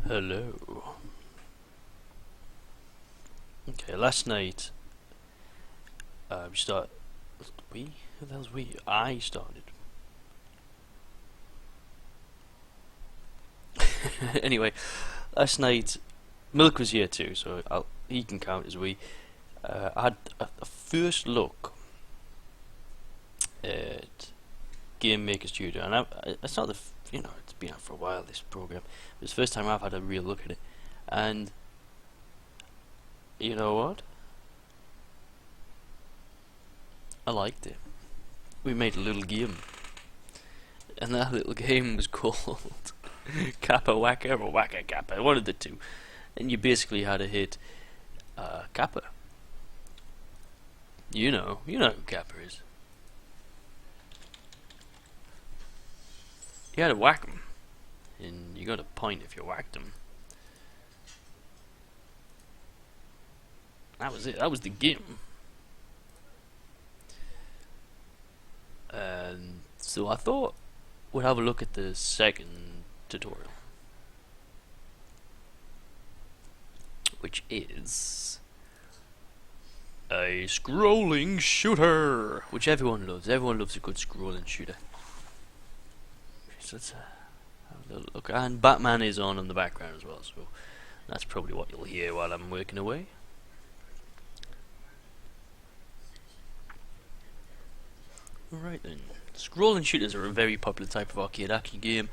Hello. Okay, last night we start. We? Who the hell's we? I started. Anyway, last night Milk was here too, so he can count as we. I had a first look at GameMaker Studio, and it's not it's been out for a while. This program, it's the first time I've had a real look at it, and you know what? I liked it. We made a little game, and that little game was called Kappa Whacker or Whacker Kappa, one of the two. And you basically had to hit Kappa. You know who Kappa is. You had to whack him, and you got a point if you whacked him. That was it. That was the game. And so I thought we'd have a look at the second tutorial, which is a scrolling shooter, which everyone loves. Everyone loves a good scrolling shooter. So let's have a little look. And Batman is on in the background as well, so that's probably what you'll hear while I'm working away. Alright then. Scrolling shooters are a very popular type of arcade action game,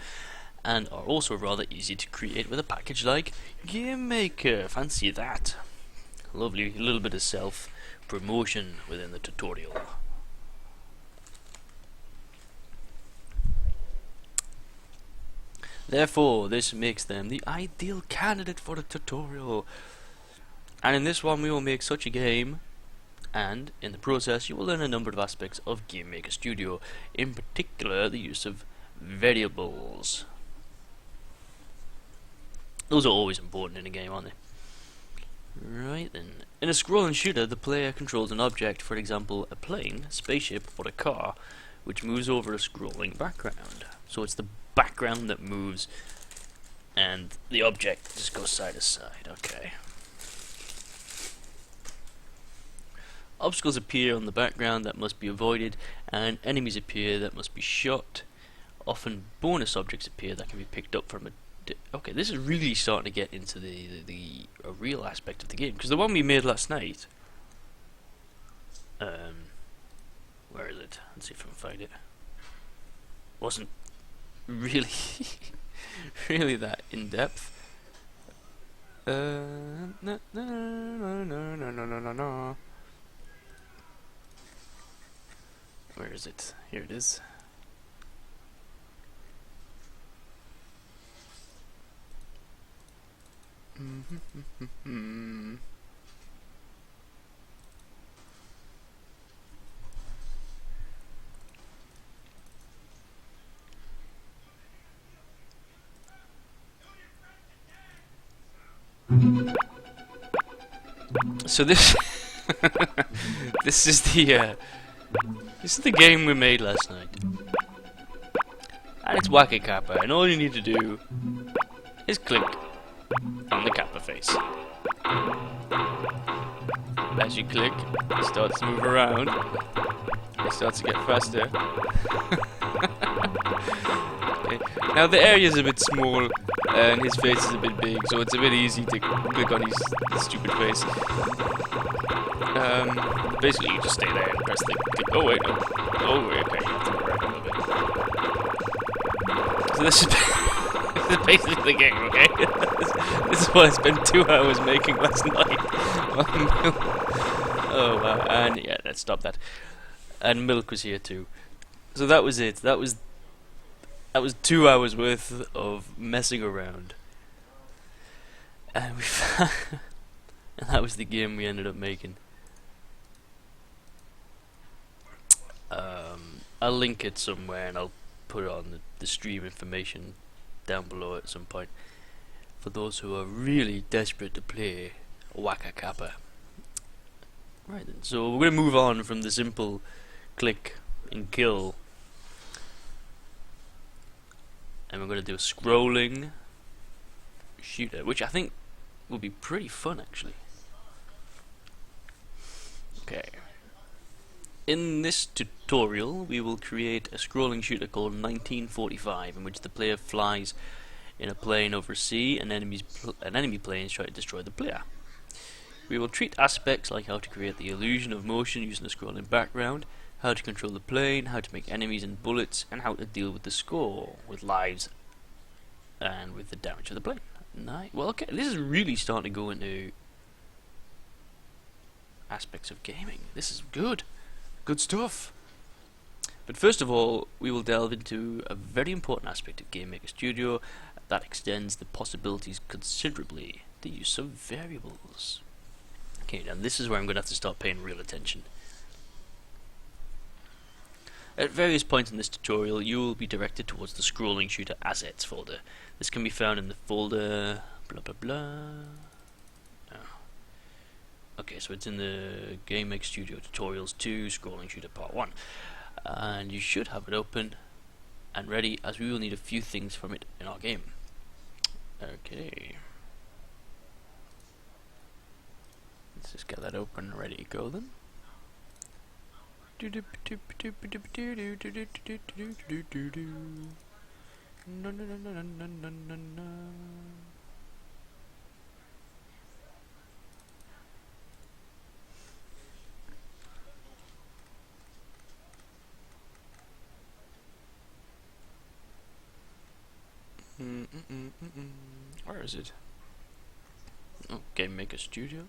and are also rather easy to create with a package like GameMaker. Fancy that. Lovely little bit of self-promotion within the tutorial. Therefore, this makes them the ideal candidate for the tutorial. And in this one we will make such a game, and in the process you will learn a number of aspects of GameMaker Studio, in particular the use of variables. Those are always important in a game, aren't they? Right then. In a scrolling shooter, the player controls an object, for example a plane, spaceship, or a car, which moves over a scrolling background. So it's the background that moves, and the object just goes side to side. Okay. Obstacles appear on the background that must be avoided, and enemies appear that must be shot. Often bonus objects appear that can be picked up from a... Okay, this is really starting to get into the real aspect of the game, because the one we made last night... where is it? Let's see if I can find it. Wasn't really really that in depth. No. Where is it? Here it is. So this this is the game we made last night, and it's Wacky Kappa, and all you need to do is click on the Kappa face. As you click, it starts to move around. It starts to get faster. Okay. Now the area is a bit small, and his face is a bit big, so it's a bit easy to click on his stupid face. Basically you just stay there and press the click. Oh wait, no. Oh wait, okay, you have to go right a little bit. So this is this is basically the game, okay? This is what I spent 2 hours making last night. Oh wow, and yeah, let's stop that. And Milk was here too. So that was it. That was 2 hours worth of messing around. And and that was the game we ended up making. I'll link it somewhere, and I'll put it on the stream information down below at some point for those who are really desperate to play Whacker Kappa. Right then, so we're going to move on from the simple click and kill, and we're going to do a scrolling shooter, which I think would be pretty fun actually. Okay. In this tutorial, we will create a scrolling shooter called 1945, in which the player flies in a plane over a sea, and enemy planes try to destroy the player. We will treat aspects like how to create the illusion of motion using a scrolling background, how to control the plane, how to make enemies and bullets, and how to deal with the score, with lives, and with the damage of the plane. Nice. Well, okay, this is really starting to go into aspects of gaming. This is good. Good stuff. But first of all, we will delve into a very important aspect of GameMaker Studio that extends the possibilities considerably: the use of variables. Okay, now this is where I'm going to have to start paying real attention. At various points in this tutorial, you will be directed towards the scrolling shooter assets folder. This can be found in the folder blah blah blah. Okay, so it's in the GameMaker Studio Tutorials 2 Scrolling Shooter Part 1. And you should have it open and ready, as we will need a few things from it in our game. Okay. Let's just get that open and ready to go then. No, no, no, no, no, no, no, no, no. Where is it? Oh, GameMaker Studio.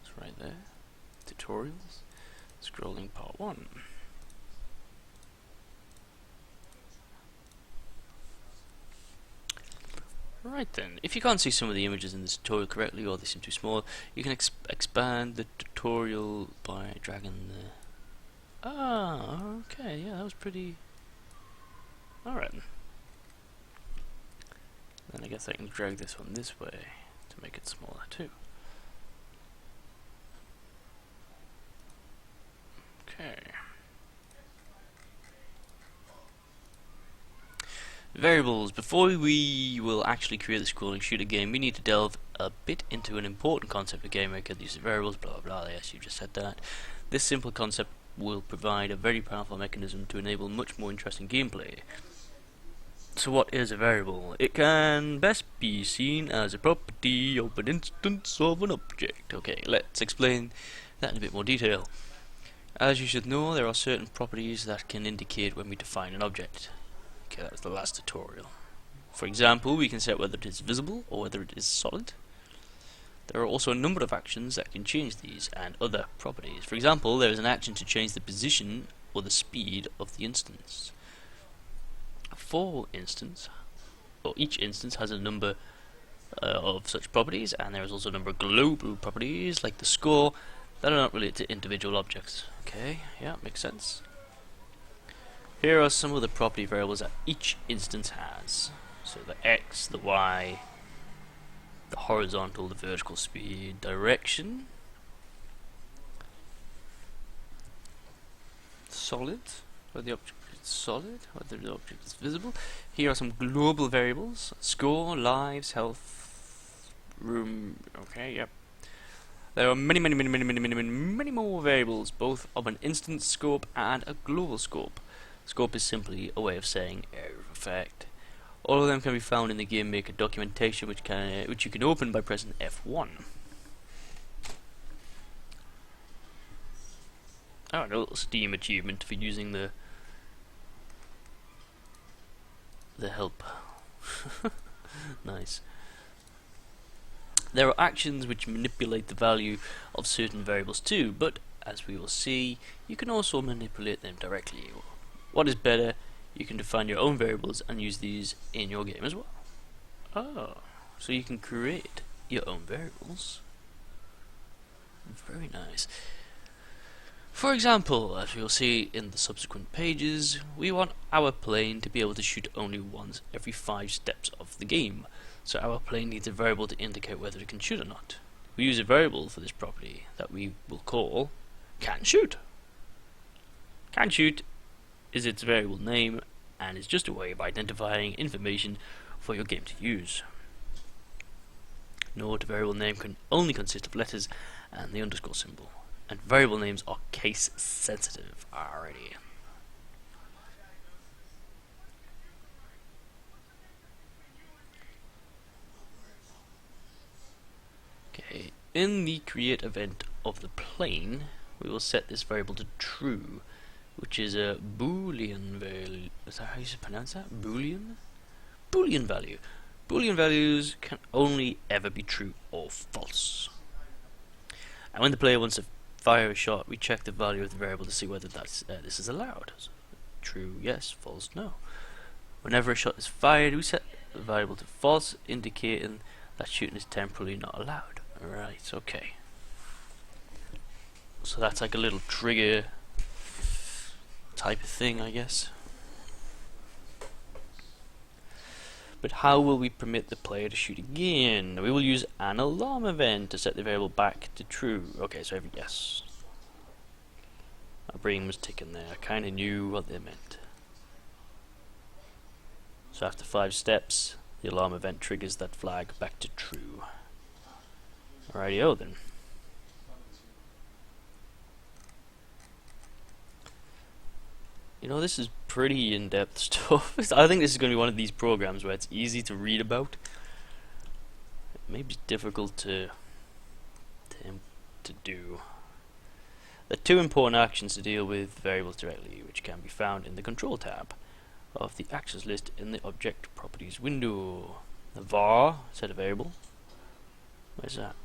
It's right there. Tutorials. Scrolling Part 1. Right then, if you can't see some of the images in this tutorial correctly, or they seem too small, you can expand the tutorial by dragging the... Ah, okay, yeah, that was pretty... Alright. Then I guess I can drag this one this way to make it smaller too. Okay. Variables. Before we will actually create the scrolling shooter game, we need to delve a bit into an important concept of GameMaker, the use of variables, blah blah blah. Yes, you just said that. This simple concept will provide a very powerful mechanism to enable much more interesting gameplay. So what is a variable? It can best be seen as a property of an instance of an object. Okay, let's explain that in a bit more detail. As you should know, there are certain properties that can indicate when we define an object. Okay, that was the last tutorial. For example, we can set whether it is visible or whether it is solid. There are also a number of actions that can change these and other properties. For example, there is an action to change the position or the speed of the instance. For instance, or each instance has a number of such properties, and there is also a number of global properties, like the score, that are not related to individual objects. Okay, yeah, makes sense. Here are some of the property variables that each instance has. So the X, the Y, the horizontal, the vertical speed, direction, solid, where the object is solid, whether the object is visible. Here are some global variables: score, lives, health, room. Okay, yep. There are many more variables, both of an instance scope and a global scope. Scope is simply a way of saying area of effect. All of them can be found in the GameMaker documentation, which you can open by pressing F1. Oh, and a little Steam achievement for using the help. Nice. There are actions which manipulate the value of certain variables too, but as we will see, you can also manipulate them directly. What is better, you can define your own variables and use these in your game as well. Oh, so you can create your own variables. Very nice. For example, as we will see in the subsequent pages, we want our plane to be able to shoot only once every 5 steps of the game. So our plane needs a variable to indicate whether it can shoot or not. We use a variable for this property that we will call canShoot. canShoot is its variable name and is just a way of identifying information for your game to use. Note: variable name can only consist of letters and the underscore symbol, and variable names are case sensitive. Alrighty. Okay, in the create event of the plane, we will set this variable to true, which is a boolean value. Is that how you pronounce that? Boolean? Boolean value. Boolean values can only ever be true or false. And when the player wants to fire a shot, we check the value of the variable to see whether this is allowed. So, true, yes; false, no. Whenever a shot is fired, we set the variable to false, indicating that shooting is temporarily not allowed. Right, okay. So that's like a little trigger type of thing, I guess. But how will we permit the player to shoot again? We will use an alarm event to set the variable back to true. Okay, so every yes. My brain was ticking there. I kind of knew what they meant. So after 5 steps, the alarm event triggers that flag back to true. Alrighty-o then. You know, this is pretty in-depth stuff. I think this is going to be one of these programs where it's easy to read about. It may be difficult to do. There are 2 important actions to deal with variables directly, which can be found in the Control tab of the actions list in the Object Properties window. The var, set a variable. Where's that?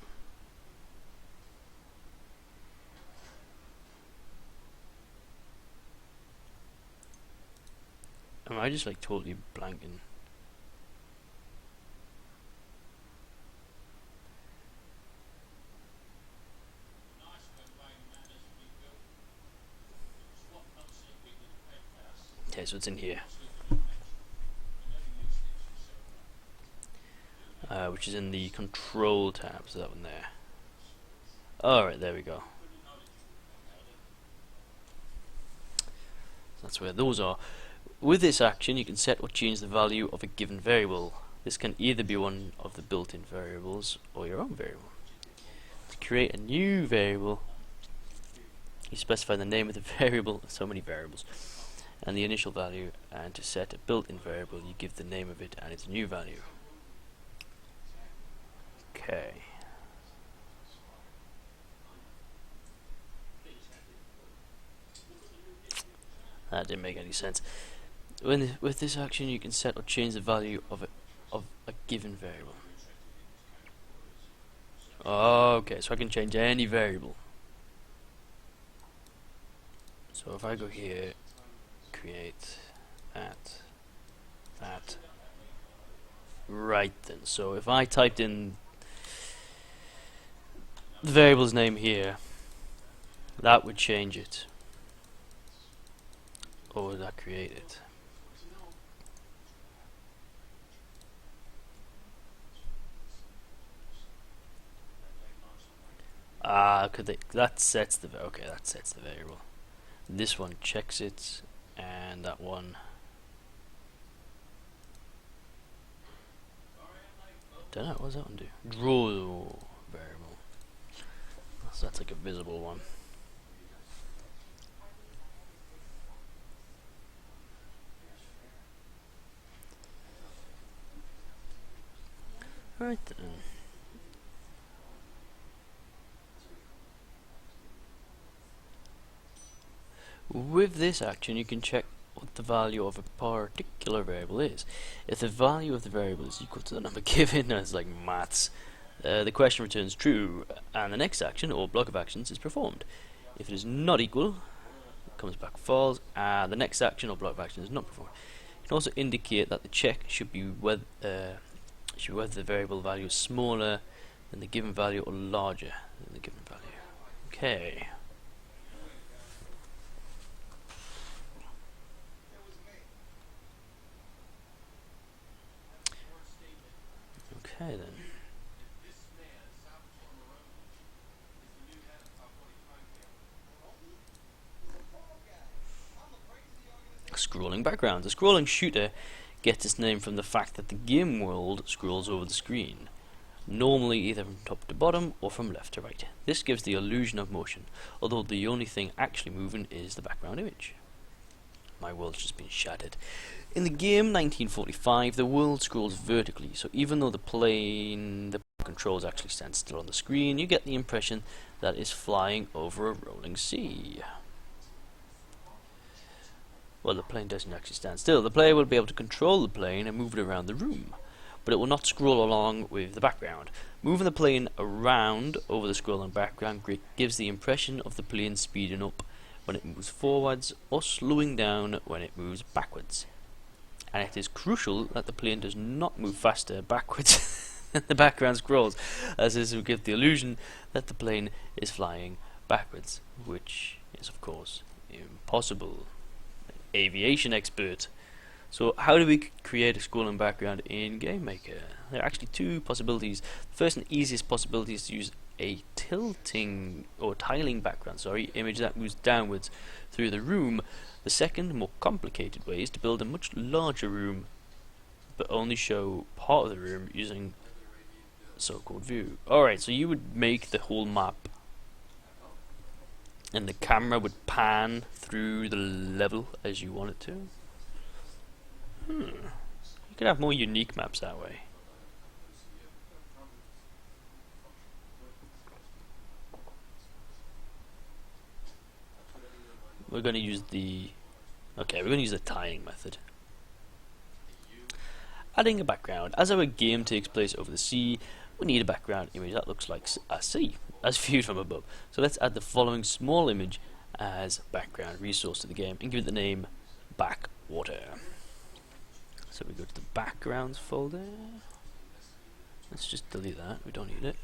Am I just like totally blanking? Okay, so it's in here. Which is in the Control tab, so that one there. Alright, there we go. That's where those are. With this action, you can set or change the value of a given variable. This can either be one of the built-in variables or your own variable. To create a new variable, you specify the name of the variable, so many variables, and the initial value, and to set a built-in variable, you give the name of it and its new value. Okay. That didn't make any sense. With this action, you can set or change the value of a given variable. Okay, so I can change any variable. So if I go here, create that. Right then, so if I typed in the variable's name here, that would change it. Or would that create it? That sets the variable. This one checks it, and that one don't know, what does that one do? Draw variable. So that's like a visible one. Right then. With this action, you can check what the value of a particular variable is. If the value of the variable is equal to the number given, as like maths, the question returns true, and the next action, or block of actions, is performed. If it is not equal, it comes back false, and the next action, or block of action, is not performed. You can also indicate that the check should be whether the variable value is smaller than the given value or larger than the given value. Okay. Okay then. Scrolling backgrounds. A scrolling shooter gets its name from the fact that the game world scrolls over the screen. normally either from top to bottom or from left to right. This gives the illusion of motion, although the only thing actually moving is the background image. My world's just been shattered. In the game 1945, the world scrolls vertically, so even though the controls actually stand still on the screen, you get the impression that it's flying over a rolling sea. Well, the plane doesn't actually stand still. The player will be able to control the plane and move it around the room, but it will not scroll along with the background. Moving the plane around over the scrolling background gives the impression of the plane speeding up when it moves forwards or slowing down when it moves backwards. And it is crucial that the plane does not move faster backwards than the background scrolls, as this will give the illusion that the plane is flying backwards, which is of course impossible. Aviation expert. So how do we create a scrolling background in GameMaker? There are actually two possibilities. The first and easiest possibility is to use a tiling background, image that moves downwards through the room. The second, more complicated way is to build a much larger room, but only show part of the room using so-called view. Alright, so you would make the whole map, and the camera would pan through the level as you want it to. You could have more unique maps that way. We're going to use the tiling method. Adding a background. As our game takes place over the sea, we need a background image that looks like a sea, as viewed from above. So let's add the following small image as background resource to the game and give it the name Backwater. So we go to the backgrounds folder. Let's just delete that, we don't need it.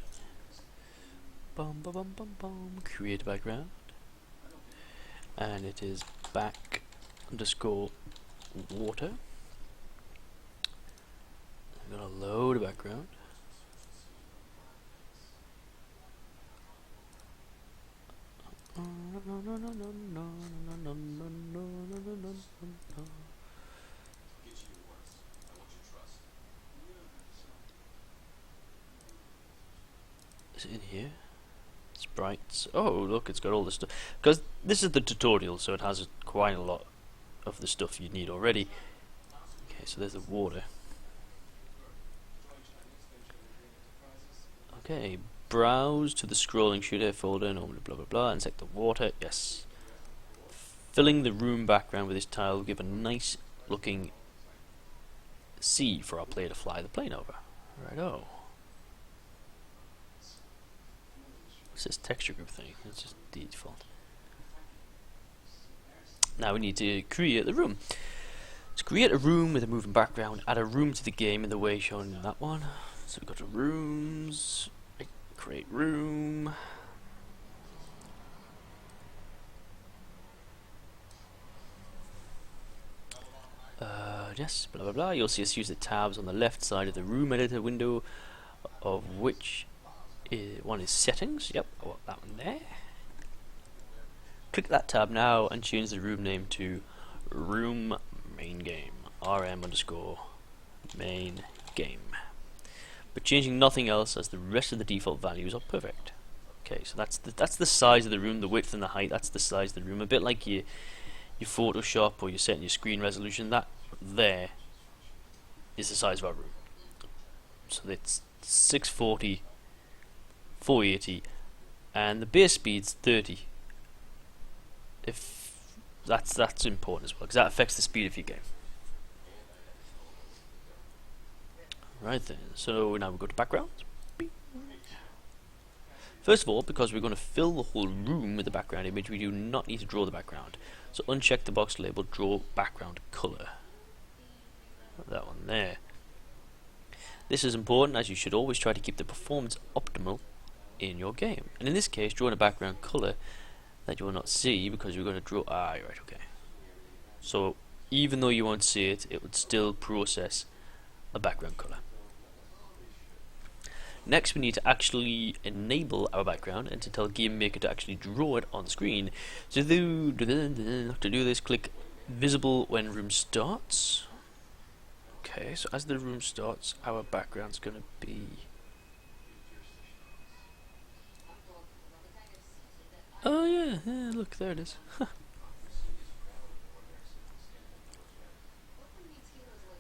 Create a background. And it is back_water. I'm gonna load a background. Is it in here? Sprites. Oh, look, it's got all the stuff. Because this is the tutorial, so it has quite a lot of the stuff you need already. Okay, so there's the water. Okay, browse to the scrolling shooter folder, normally blah blah blah, and select the water. Yes. Filling the room background with this tile will give a nice looking sea for our player to fly the plane over. Righto. What's this texture group thing? It's just default. Now we need to create the room. Let's create a room with a moving background. Add a room to the game in the way shown in that one. So we go to rooms, create room. Yes, blah blah blah. You'll see us use the tabs on the left side of the room editor window, of which one is settings. Yep, I want that one there. Click that tab now and change the room name to room main game. rm_main game. But changing nothing else, as the rest of the default values are perfect. Okay, so that's the size of the room, the width and the height. That's the size of the room. A bit like your Photoshop or you're setting your screen resolution. That there is the size of our room. So it's 640, 480, and the base speed's 30. If that's important as well, because that affects the speed of your game. Right then, so now we go to backgrounds. First of all, because we're going to fill the whole room with the background image, we do not need to draw the background. So uncheck the box labeled draw background color. That one there. This is important, as you should always try to keep the performance optimal in your game. And in this case, drawing a background color that you will not see, because we're going to draw. Right, okay. So even though you won't see it, it would still process a background color. Next, we need to actually enable our background and to tell GameMaker to actually draw it on screen. So to do this, click visible when room starts. Okay, so as the room starts, our background's going to be Look, there it is.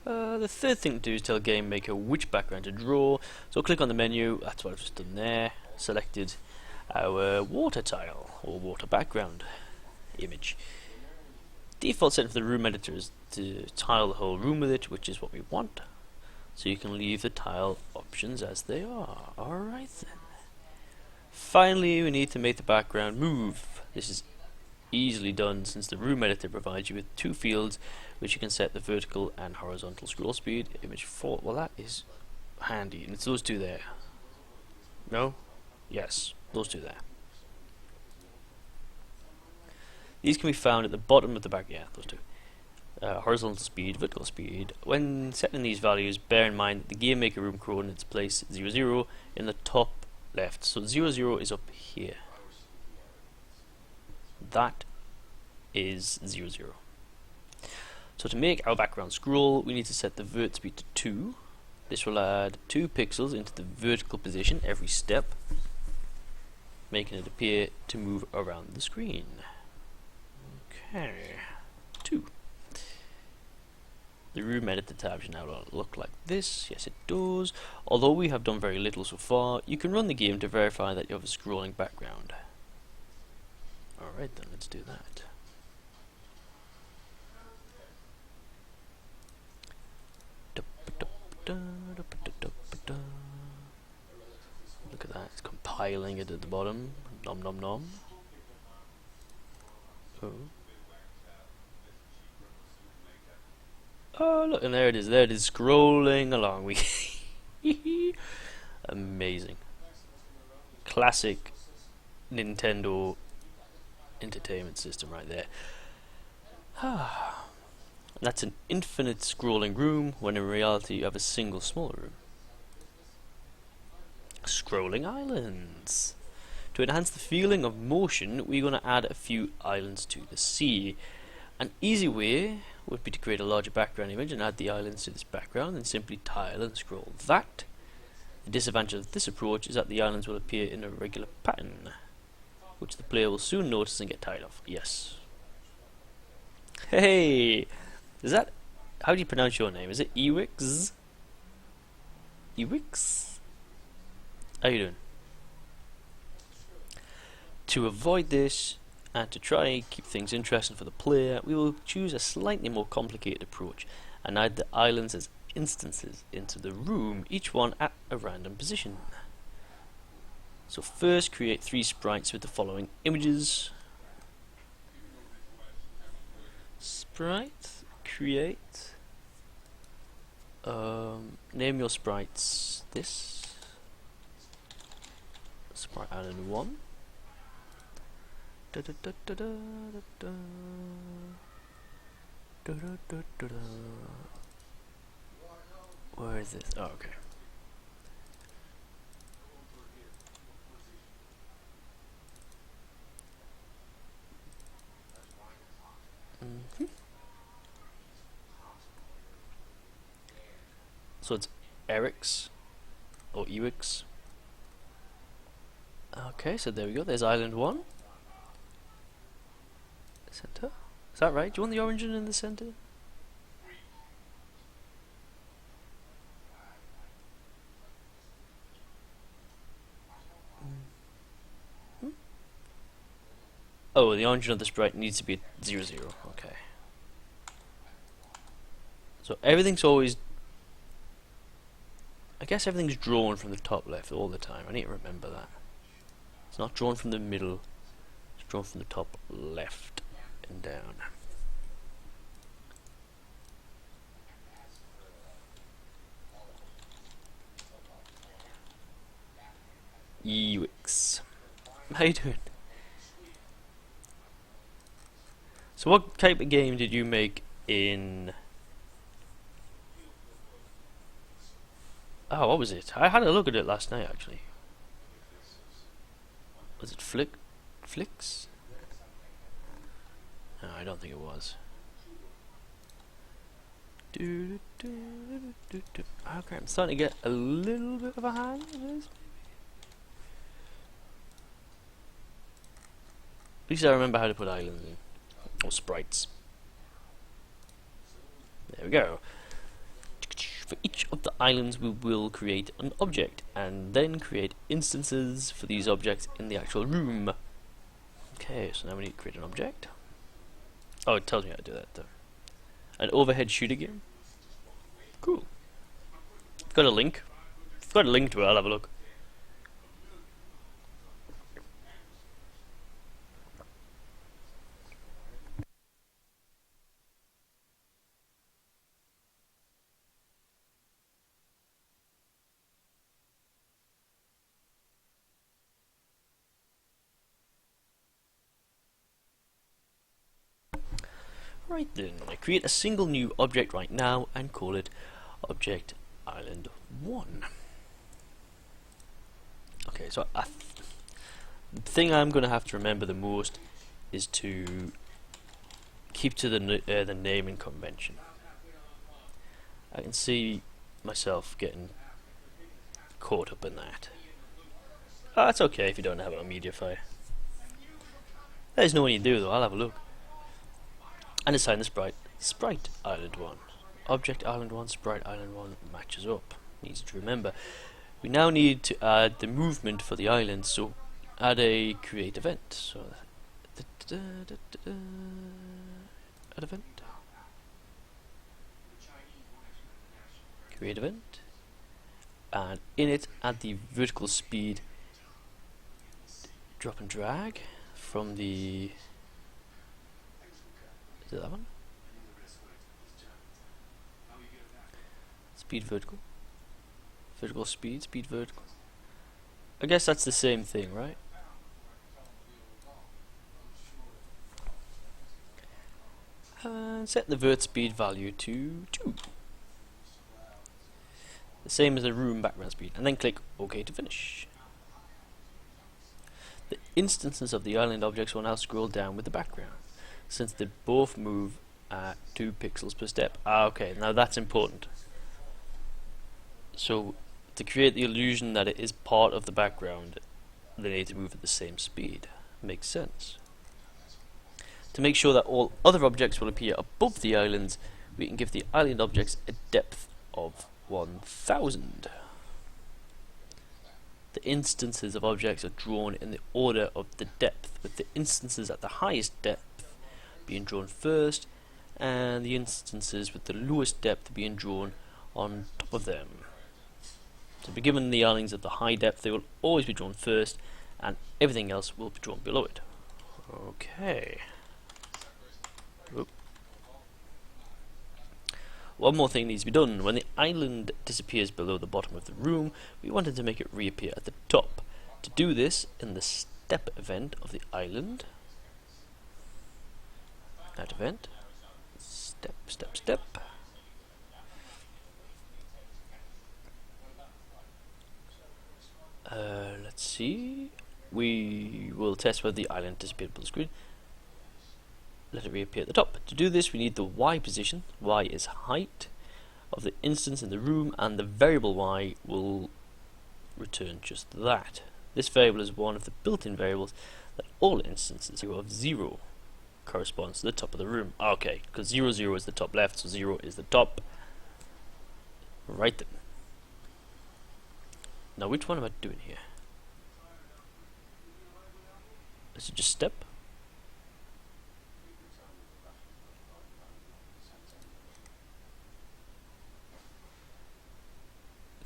The third thing to do is tell GameMaker which background to draw. So click on the menu, that's what I've just done there, selected our water tile, or water background image. Default setting for the room editor is to tile the whole room with it, which is what we want. So you can leave the tile options as they are. Alright then. Finally, we need to make the background move. This is easily done since the room editor provides you with two fields which you can set the vertical and horizontal scroll speed. Image 4, well that is handy, and it's those two there. No? Yes, those two there. These can be found at the bottom of the back, yeah, those two. Horizontal speed, vertical speed. When setting these values, bear in mind that the GameMaker room coordinates place 0, 0 in the top left. So 0, 0 is up here. That is 0, 0. So to make our background scroll, we need to set the vert speed to 2. This will add 2 pixels into the vertical position every step, making it appear to move around the screen. Okay, 2. The room editor tab should now look like this. Yes, it does. Although we have done very little so far, you can run the game to verify that you have a scrolling background. Alright then, let's do that. Look at that, it's compiling it at the bottom. Nom nom nom. Oh. Oh look, and there it is, scrolling along. Amazing. Classic Nintendo entertainment system right there. That's an infinite scrolling room, when in reality you have a single small room. Scrolling islands. To enhance the feeling of motion, we're going to add a few islands to the sea. An easy way would be to create a larger background image and add the islands to this background, and simply tile and scroll that. The disadvantage of this approach is that the islands will appear in a regular pattern, which the player will soon notice and get tired of. Yes. Hey! Is that... how do you pronounce your name? Is it Ewix? Ewix? How you doing? To avoid this, and to try and keep things interesting for the player, we will choose a slightly more complicated approach and add the islands as instances into the room, each one at a random position. So first create 3 sprites with the following images. Sprite, create, name your sprites this, sprite island 1. Where is this? Oh, okay. So it's Eric's or Ewix. Okay, so there we go. There's island 1. Center. Is that right? Do you want the origin in the center? Oh, the origin of the sprite needs to be 0, 0. Okay. So everything's always... I guess everything's drawn from the top left all the time. I need to remember that. It's not drawn from the middle. It's drawn from the top left and down. Ewix. How you doing? So what type of game did you make in... Oh, what was it? I had a look at it last night, actually. Was it Flicks? No, I don't think it was. Okay, I'm starting to get a little bit of a hang of this. least I remember how to put islands in. Or sprites. There we go. For each of the islands we will create an object and then create instances for these objects in the actual room. Okay, so now we need to create an object. Oh, it tells me how to do that though. An overhead shooter game. Cool. Got a link. Got a link to it, I'll have a look. Right then, I create a single new object right now and call it Object Island 1. Okay, so the thing I'm going to have to remember the most is to keep to the naming convention. I can see myself getting caught up in that. Oh, that's okay if you don't have it on MediaFire. There's no one you do though, I'll have a look. And assign the Sprite Island 1. Object Island 1, Sprite Island 1 matches up. Easy to remember. We now need to add the movement for the island, so add a create event. So add event. Create event. And in it add the vertical speed drop and drag from the is it that one? Speed vertical. Vertical speed, speed vertical. I guess that's the same thing, right? And set the vert speed value to 2. The same as the room background speed. And then click OK to finish. The instances of the island objects will now scroll down with the background, since they both move at 2 pixels per step. Okay, now that's important. So to create the illusion that it is part of the background, they need to move at the same speed. Makes sense. To make sure that all other objects will appear above the islands, we can give the island objects a depth of 1000. The instances of objects are drawn in the order of the depth, with the instances at the highest depth being drawn first, and the instances with the lowest depth being drawn on top of them. To be given the islands of the high depth, they will always be drawn first, and everything else will be drawn below it. Okay. Oop. One more thing needs to be done. When the island disappears below the bottom of the room, we wanted to make it reappear at the top. To do this, in the step event of the island, add event, step, step, step. Let's see. We will test whether the island disappeared below the screen. Let it reappear at the top. To do this, we need the Y position. Y is height of the instance in the room, and the variable Y will return just that. This variable is one of the built-in variables that all instances of 0 corresponds to the top of the room. Okay, because 0, 0 is the top left, so 0 is the top. Right then. Now, which one am I doing here? Is it just step?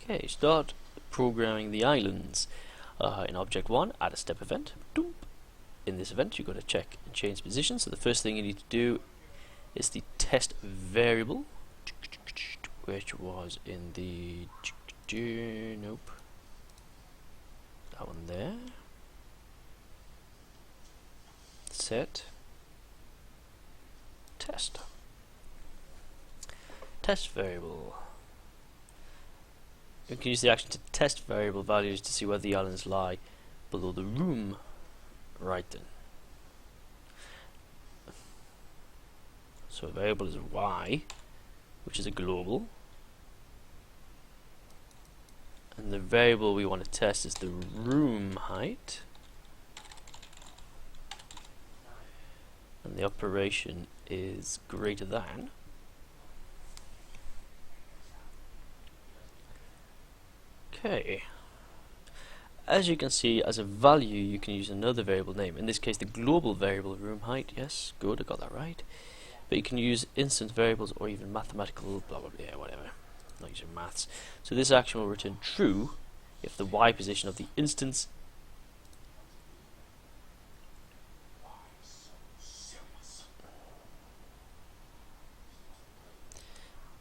Okay, start programming the islands. In object 1, add a step event. Doop. In this event, you've got to check and change position. So the first thing you need to do is the test variable, which was in the nope, that one there. Set test variable. You can use the action to test variable values to see whether the islands lie below the room. Right then. So a variable is y, which is a global, and the variable we want to test is the room height. and the operation is greater than. Okay. As you can see, as a value you can use another variable name, in this case the global variable room height. Yes, good, I got that right. But you can use instance variables or even mathematical blah blah blah, whatever. Not using maths. So this action will return true if the y position of the instance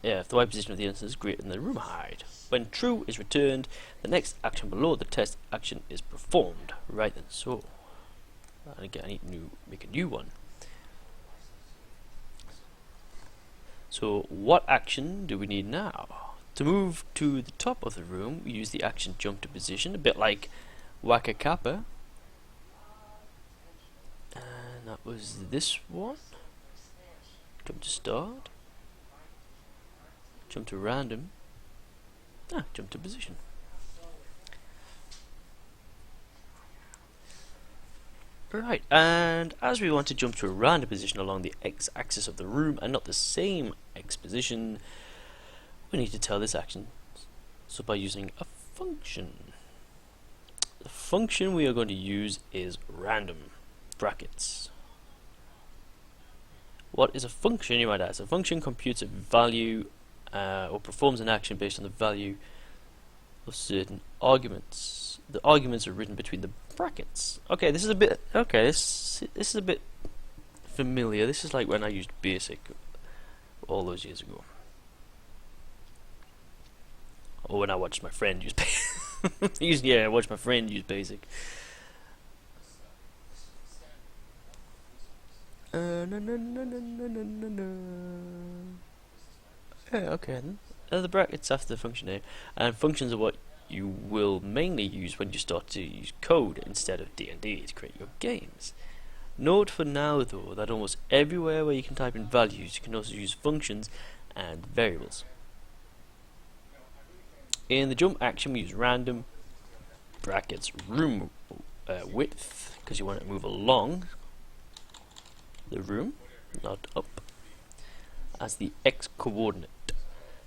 if the y position of the instance is greater than the room height. When true is returned, the next action below the test action is performed. Right then, so again, I need to make a new one. So what action do we need now? To move to the top of the room, we use the action jump to position, a bit like Waka Kappa. And that was this one. Jump to start. Jump to random. Jump to position. Right, and as we want to jump to a random position along the x-axis of the room and not the same x position, we need to tell this action. So by using a function. The function we are going to use is random, brackets. What is a function, you might ask? A function computes a value or performs an action based on the value of certain arguments. The arguments are written between the brackets. Okay, this is a bit this is a bit familiar. This is like when I used BASIC all those years ago, or when I watched my friend use I watched my friend use BASIC. Okay then. The brackets after the function name, and functions are what you will mainly use when you start to use code instead of D&D to create your games. Note for now though that almost everywhere where you can type in values you can also use functions and variables. In the jump action we use random, brackets, room width, because you want to move along the room, not up, as the x coordinate.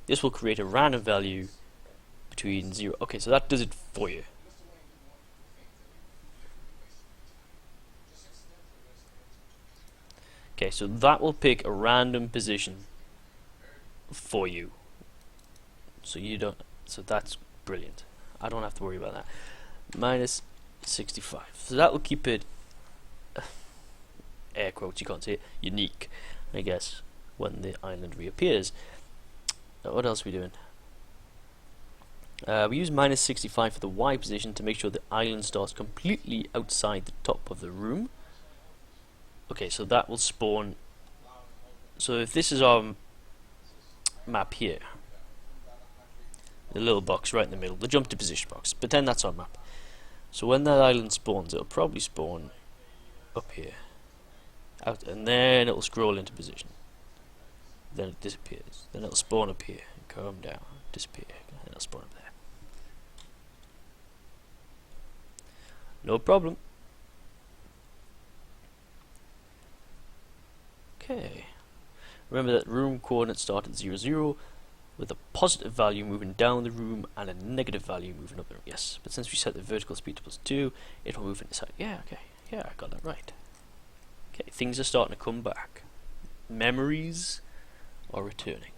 This will create a random value between 0. Okay, so that does it for you. Okay, so that will pick a random position for you. So you don't. So that's brilliant. I don't have to worry about that. Minus 65. So that will keep it, air quotes, you can't see it, unique, I guess, when the island reappears. What else are we doing? We use minus 65 for the Y position to make sure the island starts completely outside the top of the room. Okay, so that will spawn. So if this is our map here, the little box right in the middle, the jump to position box, pretend that's our map. So when that island spawns, it'll probably spawn up here, out, and then it'll scroll into position. Then it disappears. Then it'll spawn up here, come down, disappear, and it'll spawn up there. No problem. Okay. Remember that room coordinates start at 0, 0, with a positive value moving down the room and a negative value moving up the room. Yes, but since we set the vertical speed to +2, it will move inside. Yeah, okay. Yeah, I got that right. Okay, things are starting to come back. Memories are returning.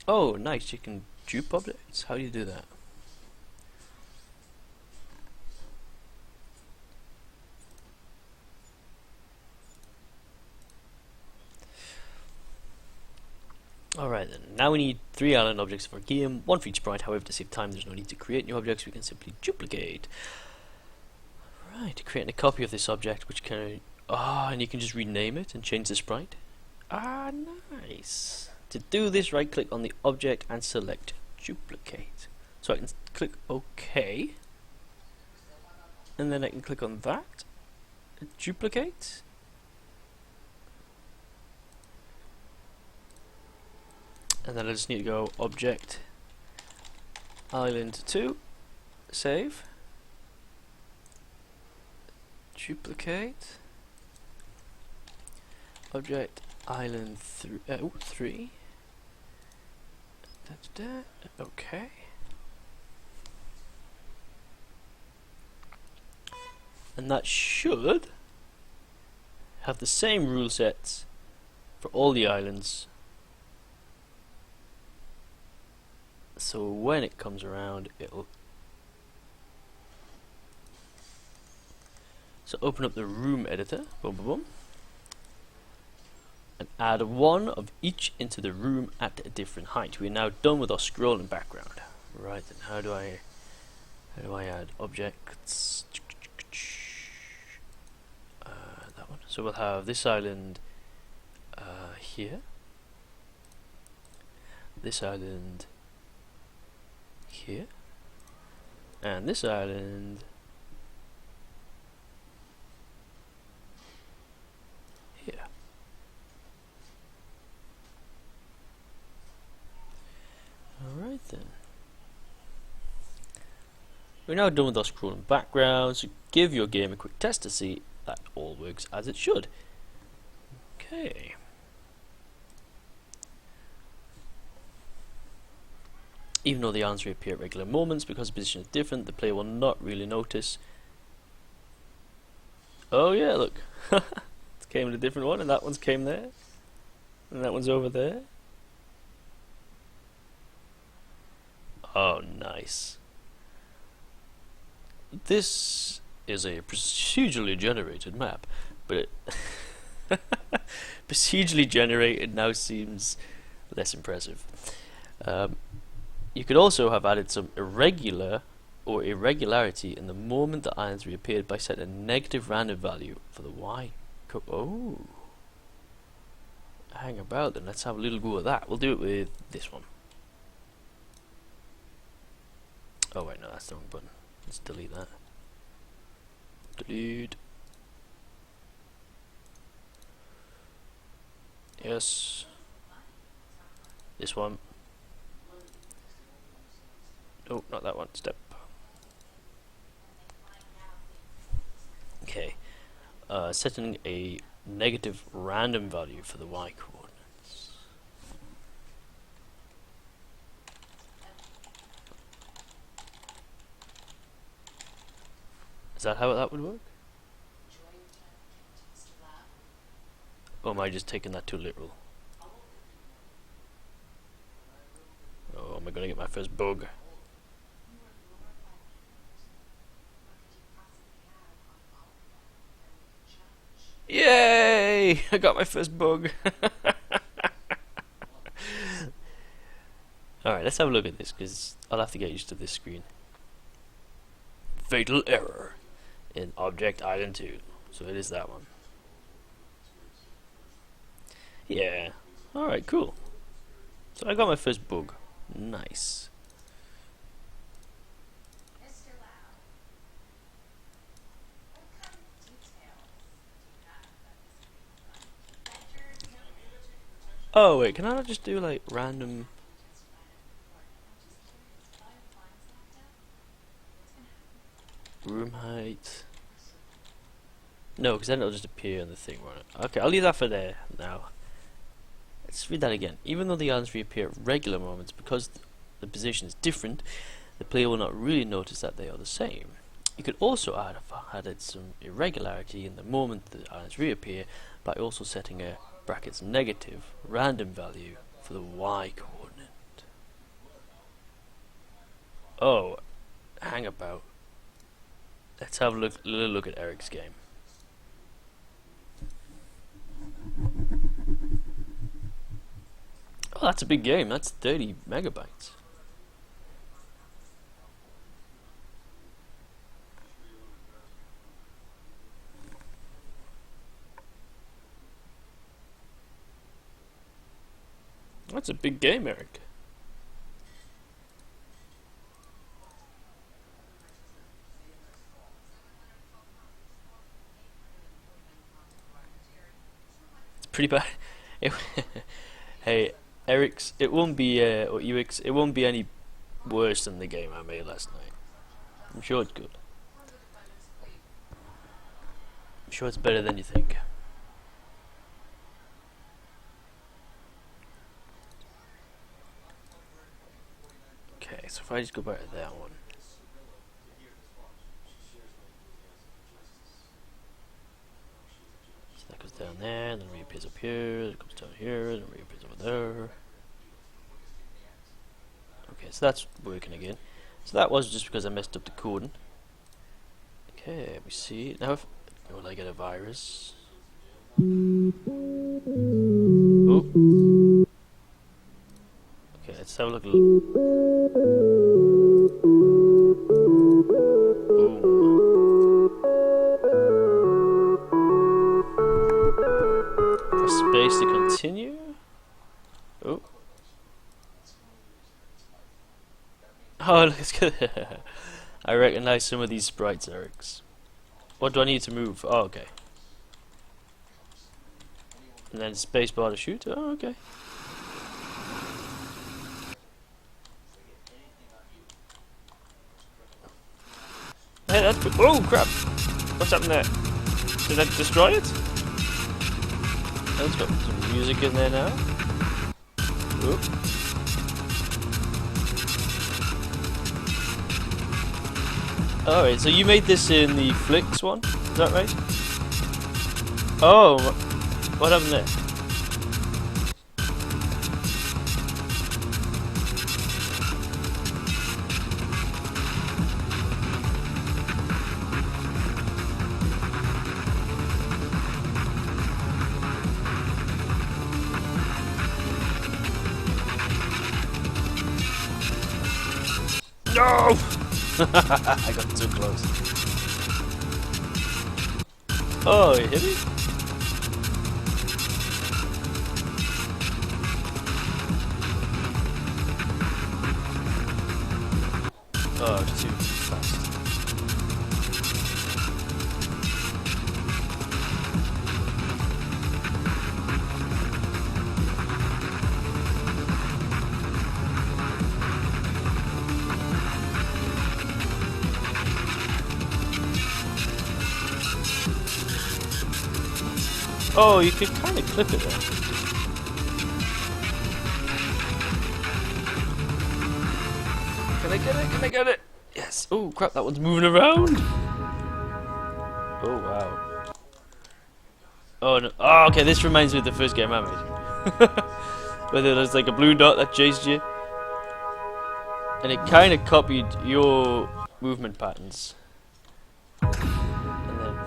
Oh, nice, you can dupe objects. How do you do that? Alright then, now we need 3 island objects for our game, 1 for each sprite. However, to save time there's no need to create new objects, we can simply duplicate. Right, creating a copy of this object, which can... and you can just rename it and change the sprite. Nice. To do this, right click on the object and select duplicate. So I can click OK, and then I can click on that, duplicate, And then I just need to go Object Island 2, save, duplicate, Object Island 3, okay. And that should have the same rule sets for all the islands. So when it comes around, it'll... So open up the room editor, boom, boom, boom, and add one of each into the room at a different height. We're now done with our scrolling background. Right, then how do I add objects? That one. So we'll have this island here, this island here, and this island here. Alright then. We're now done with our scrolling background, so give your game a quick test to see that all works as it should. Okay. Even though the islands reappear at regular moments, because the position is different, the player will not really notice. Oh yeah, look. It came in a different one, and that one's came there. And that one's over there. Oh, nice. This is a procedurally generated map, but it procedurally generated now seems less impressive. You could also have added some irregularity in the moment the islands reappeared by setting a negative random value for the Y. Oh, hang about then. Let's have a little go at that. We'll do it with this one. Oh wait, no, that's the wrong button. Let's delete that. Delete. Yes. This one. Oh, not that one. Step. Okay. Setting a negative random value for the Y coordinates. Is that how that would work? Or am I just taking that too literal? Oh, am I gonna get my first bug? Yay! I got my first bug. Alright, let's have a look at this, because I'll have to get used to this screen. Fatal error in Object Island 2. So it is that one. Yeah. Alright, cool. So I got my first bug. Nice. Oh wait, can I not just do like random... room height? No, because then it'll just appear on the thing, won't it? Okay, I'll leave that for there now. Let's read that again. Even though the islands reappear at regular moments, because the position is different, the player will not really notice that they are the same. You could also add added some irregularity in the moment the islands reappear by also setting a brackets negative random value for the Y coordinate. Oh, hang about. Let's have a little look at Eric's game. Oh, that's a big game. That's 30 megabytes. That's a big game, Eric. It's pretty bad. Hey, Eric's, it won't be, or Eric's, it won't be any worse than the game I made last night. I'm sure it's good. I'm sure it's better than you think. Okay, so if I just go back to that one. So that goes down there, and then reappears up here, it comes down here, and reappears over there. Okay, so that's working again. So that was just because I messed up the coding. Okay, let me see. Now if will I get a virus? Oh. Okay, let's have a look. Boom. Press space to continue. Oh. Oh, look, it's good. I recognize some of these sprites, Eric's. What do I need to move? Oh, okay. And then spacebar to shoot. Oh, okay. Hey, that's good. Oh, crap! What's happened there? Did that destroy it? Let's got some music in there now. Oop. Alright, so you made this in the Flicks one? Is that right? Oh, what happened there? No! I got too close. Oh, you hit me? Oh, it's too fast. Oh, you could kind of clip it there. Can I get it? Can I get it? Yes. Oh crap, that one's moving around. Oh wow. Oh no. Oh, okay, this reminds me of the first game I made. Where there's like a blue dot that chased you. And it kind of copied your movement patterns. And then...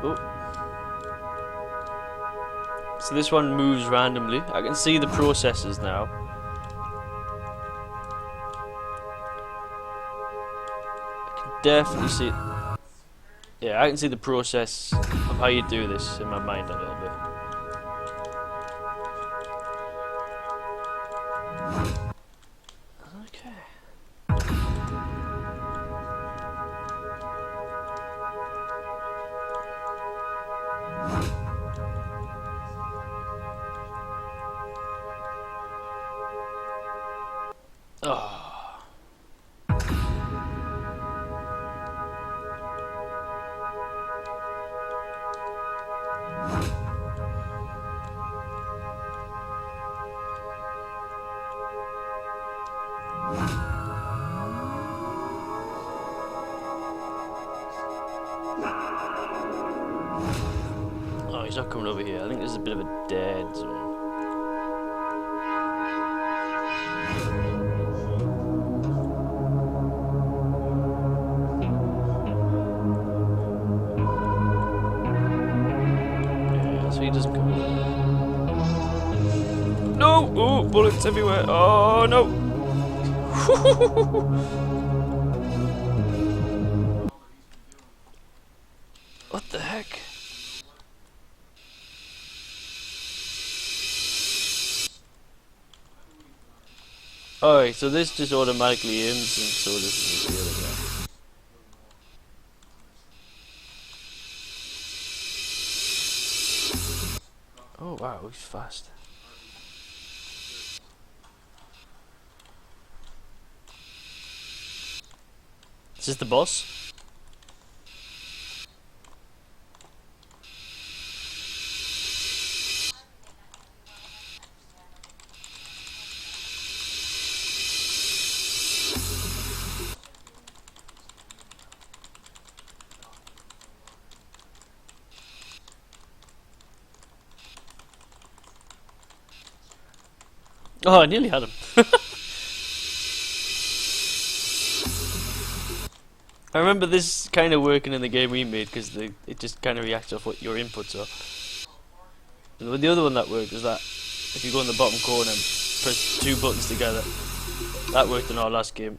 Oh. So this one moves randomly. I can see the processes now. I can definitely see. Yeah, I can see the process of how you do this in my mind a little bit. Oh. Oh, he's not coming over here. I think this is a bit of a dead zone. So he doesn't come over. No! Oh, bullets everywhere. Oh, no! What the heck? Alright, so this just automatically aims, and so this is the other guy. Oh wow, he's fast. Is this the boss? Oh, I nearly had him. I remember this kind of working in the game we made because it just kind of reacts off what your inputs are. And the other one that worked was that if you go in the bottom corner and press two buttons together, that worked in our last game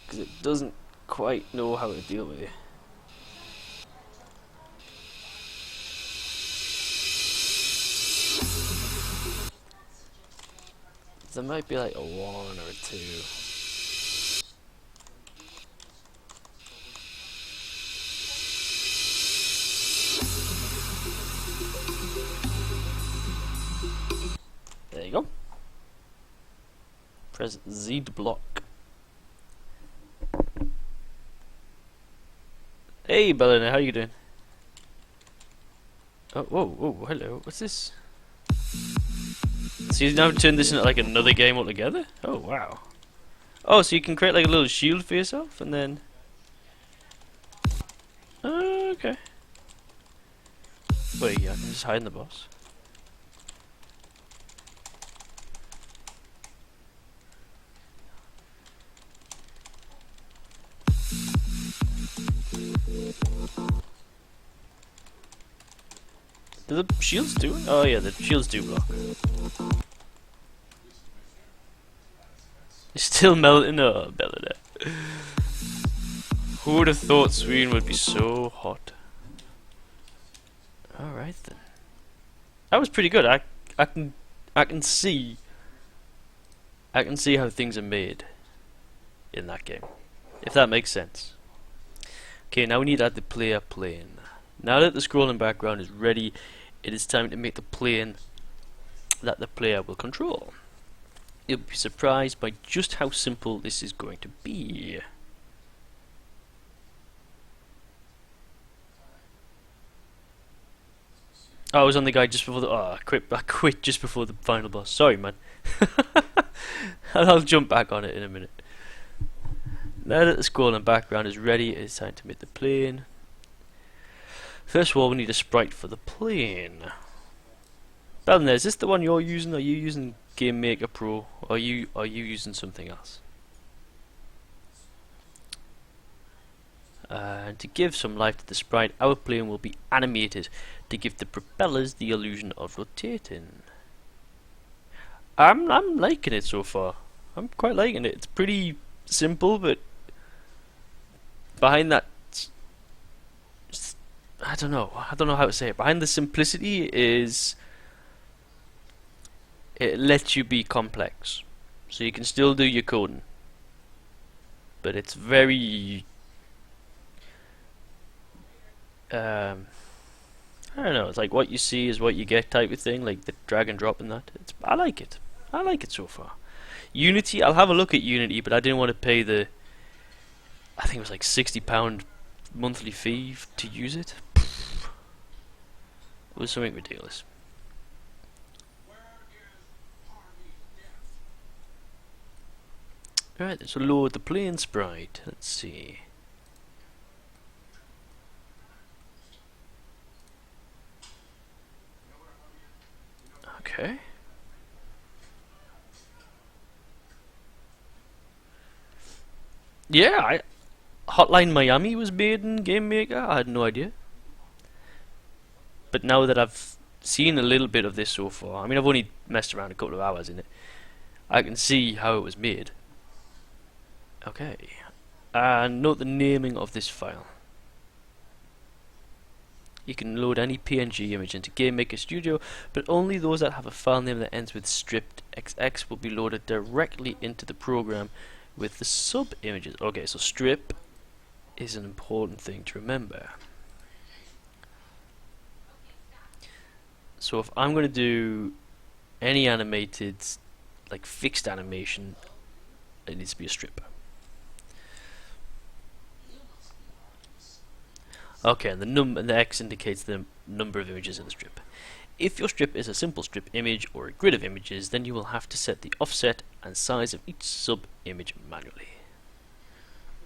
because it doesn't quite know how to deal with you. There might be like a 1 or a 2. There you go. Press Z to block. Hey, Bellina, how you doing? Oh, whoa, whoa, hello. What's this? So you now turned this into like another game altogether? Oh, wow. Oh, so you can create like a little shield for yourself and then... Oh, okay. Wait, yeah, I can just hide in the boss. Do the shields do it? Oh yeah, the shields do block. It's still melting? Oh, Bellina. Who would have thought Sweden would be so hot? Alright then. That was pretty good. I can see how things are made in that game. If that makes sense. Okay, now we need to add the player plane. Now that the scrolling background is ready, it is time to make the plane that the player will control. You'll be surprised by just how simple this is going to be. Oh, I was on the guy just before the... Oh, I quit just before the final boss. Sorry, man. I'll jump back on it in a minute. Now that the scrolling background is ready, it's time to make the plane. First of all, we need a sprite for the plane. Bellina, is this the one you're using? Are you using GameMaker Pro? Or are you using something else? And to give some life to the sprite, our plane will be animated to give the propellers the illusion of rotating. I'm liking it so far. I'm quite liking it. It's pretty simple, but behind that, I don't know how to say it. Behind the simplicity is it lets you be complex, so you can still do your coding, but it's very I don't know, it's like what you see is what you get type of thing, like the drag and drop and that. I like it so far. Unity, I'll have a look at Unity, but I didn't want to pay the, I think it was like £60 monthly fee to use it. It was something ridiculous. Alright, so load the plane sprite. Let's see. Okay. Yeah, Hotline Miami was made in GameMaker. I had no idea. But now that I've seen a little bit of this so far, I mean, I've only messed around a couple of hours in it, I can see how it was made. Okay. And note the naming of this file. You can load any PNG image into GameMaker Studio, but only those that have a file name that ends with strip.xx will be loaded directly into the program with the sub images. Okay, so strip is an important thing to remember. So if I'm going to do any animated, like fixed animation, it needs to be a strip. Okay, and the X indicates the number of images in the strip. If your strip is a simple strip image or a grid of images, then you will have to set the offset and size of each sub-image manually.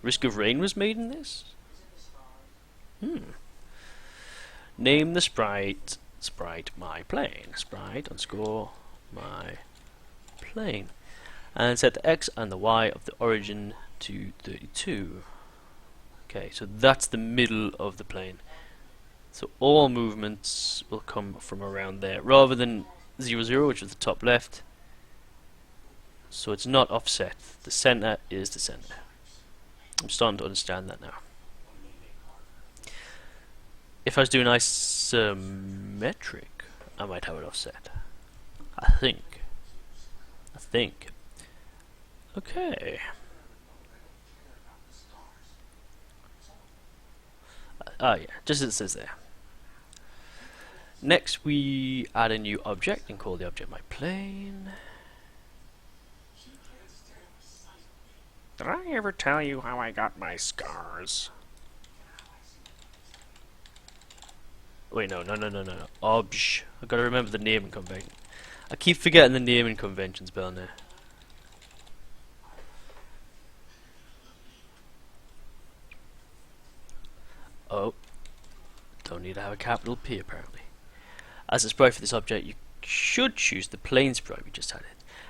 Risk of Rain was made in this? Name the sprite my plane. Sprite underscore my plane. And set the X and the Y of the origin to 32. Okay, so that's the middle of the plane. So all movements will come from around there, rather than 0, 0, which is the top left. So it's not offset. The center is the center. I'm starting to understand that now. If I was doing isometric, I might have it offset. I think. Okay. Yeah, just as it says there. Next we add a new object and call the object my plane. Did I ever tell you how I got my scars? Wait, no. Obj. I gotta remember the naming convention. I keep forgetting the naming conventions, Belner. Oh. Don't need to have a capital P apparently. As a sprite for this object, you should choose the plane sprite we just added,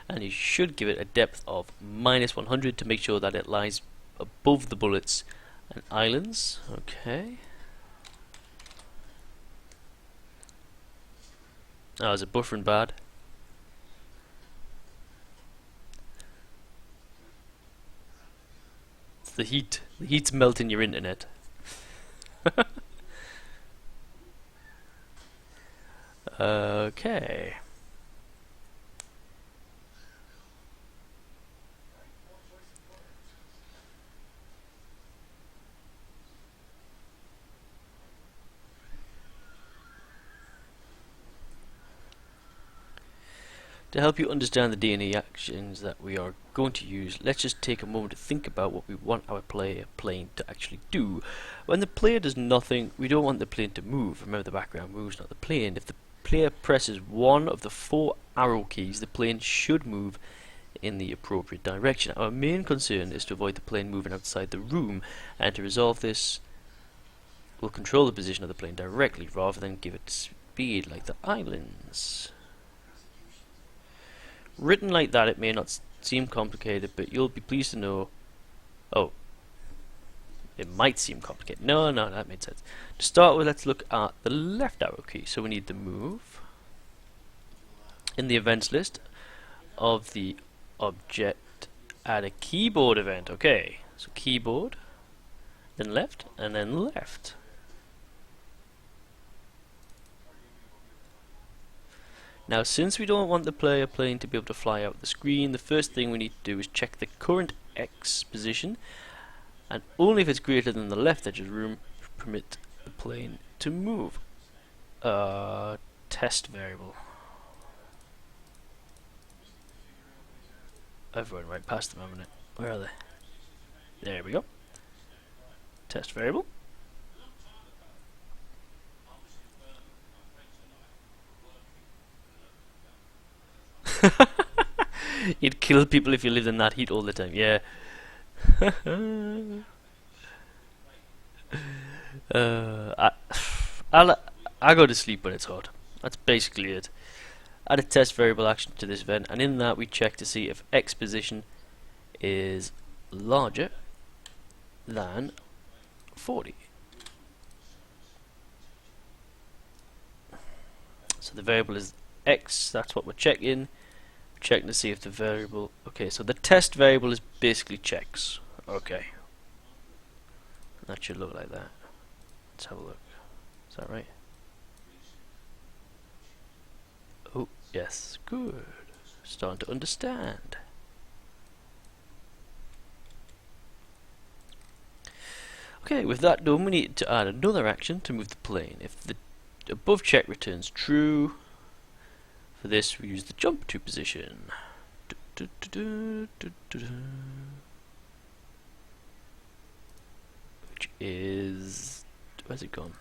and you should give it a depth of -100 to make sure that it lies above the bullets and islands. Okay. Oh, is it buffering bad? It's the heat. The heat's melting your internet. Okay. To help you understand the DNA actions that we are going to use, let's just take a moment to think about what we want our plane to actually do. When the player does nothing, we don't want the plane to move. Remember, the background moves, not the plane. If the player presses one of the 4 arrow keys, the plane should move in the appropriate direction. Our main concern is to avoid the plane moving outside the room, and to resolve this, we'll control the position of the plane directly rather than give it speed like the islands. Written like that, it may not seem complicated, but you'll be pleased to know. Oh, it might seem complicated. No, that made sense. To start with, let's look at the left arrow key. So we need the move. In the events list of the object, add a keyboard event. Okay, so keyboard, then left, and then left. Now, since we don't want the player plane to be able to fly out the screen, the first thing we need to do is check the current X position, and only if it's greater than the left edge of the room, permit the plane to move. Test variable. I've run right past them, haven't I? Where are they? There we go. Test variable. You'd kill people if you lived in that heat all the time. Yeah. I go to sleep when it's hot. That's basically it. Add a test variable action to this event, and in that we check to see if X position is larger than 40. So the variable is X. That's what we're checking. Checking to see if the variable. Okay, so the test variable is basically checks. Okay, that should look like that. Let's have a look. Is that right? Oh, yes, good. Starting to understand. Okay, with that done, we need to add another action to move the plane. If the above check returns true, For this, we use the jump to position. Which is... where's it gone?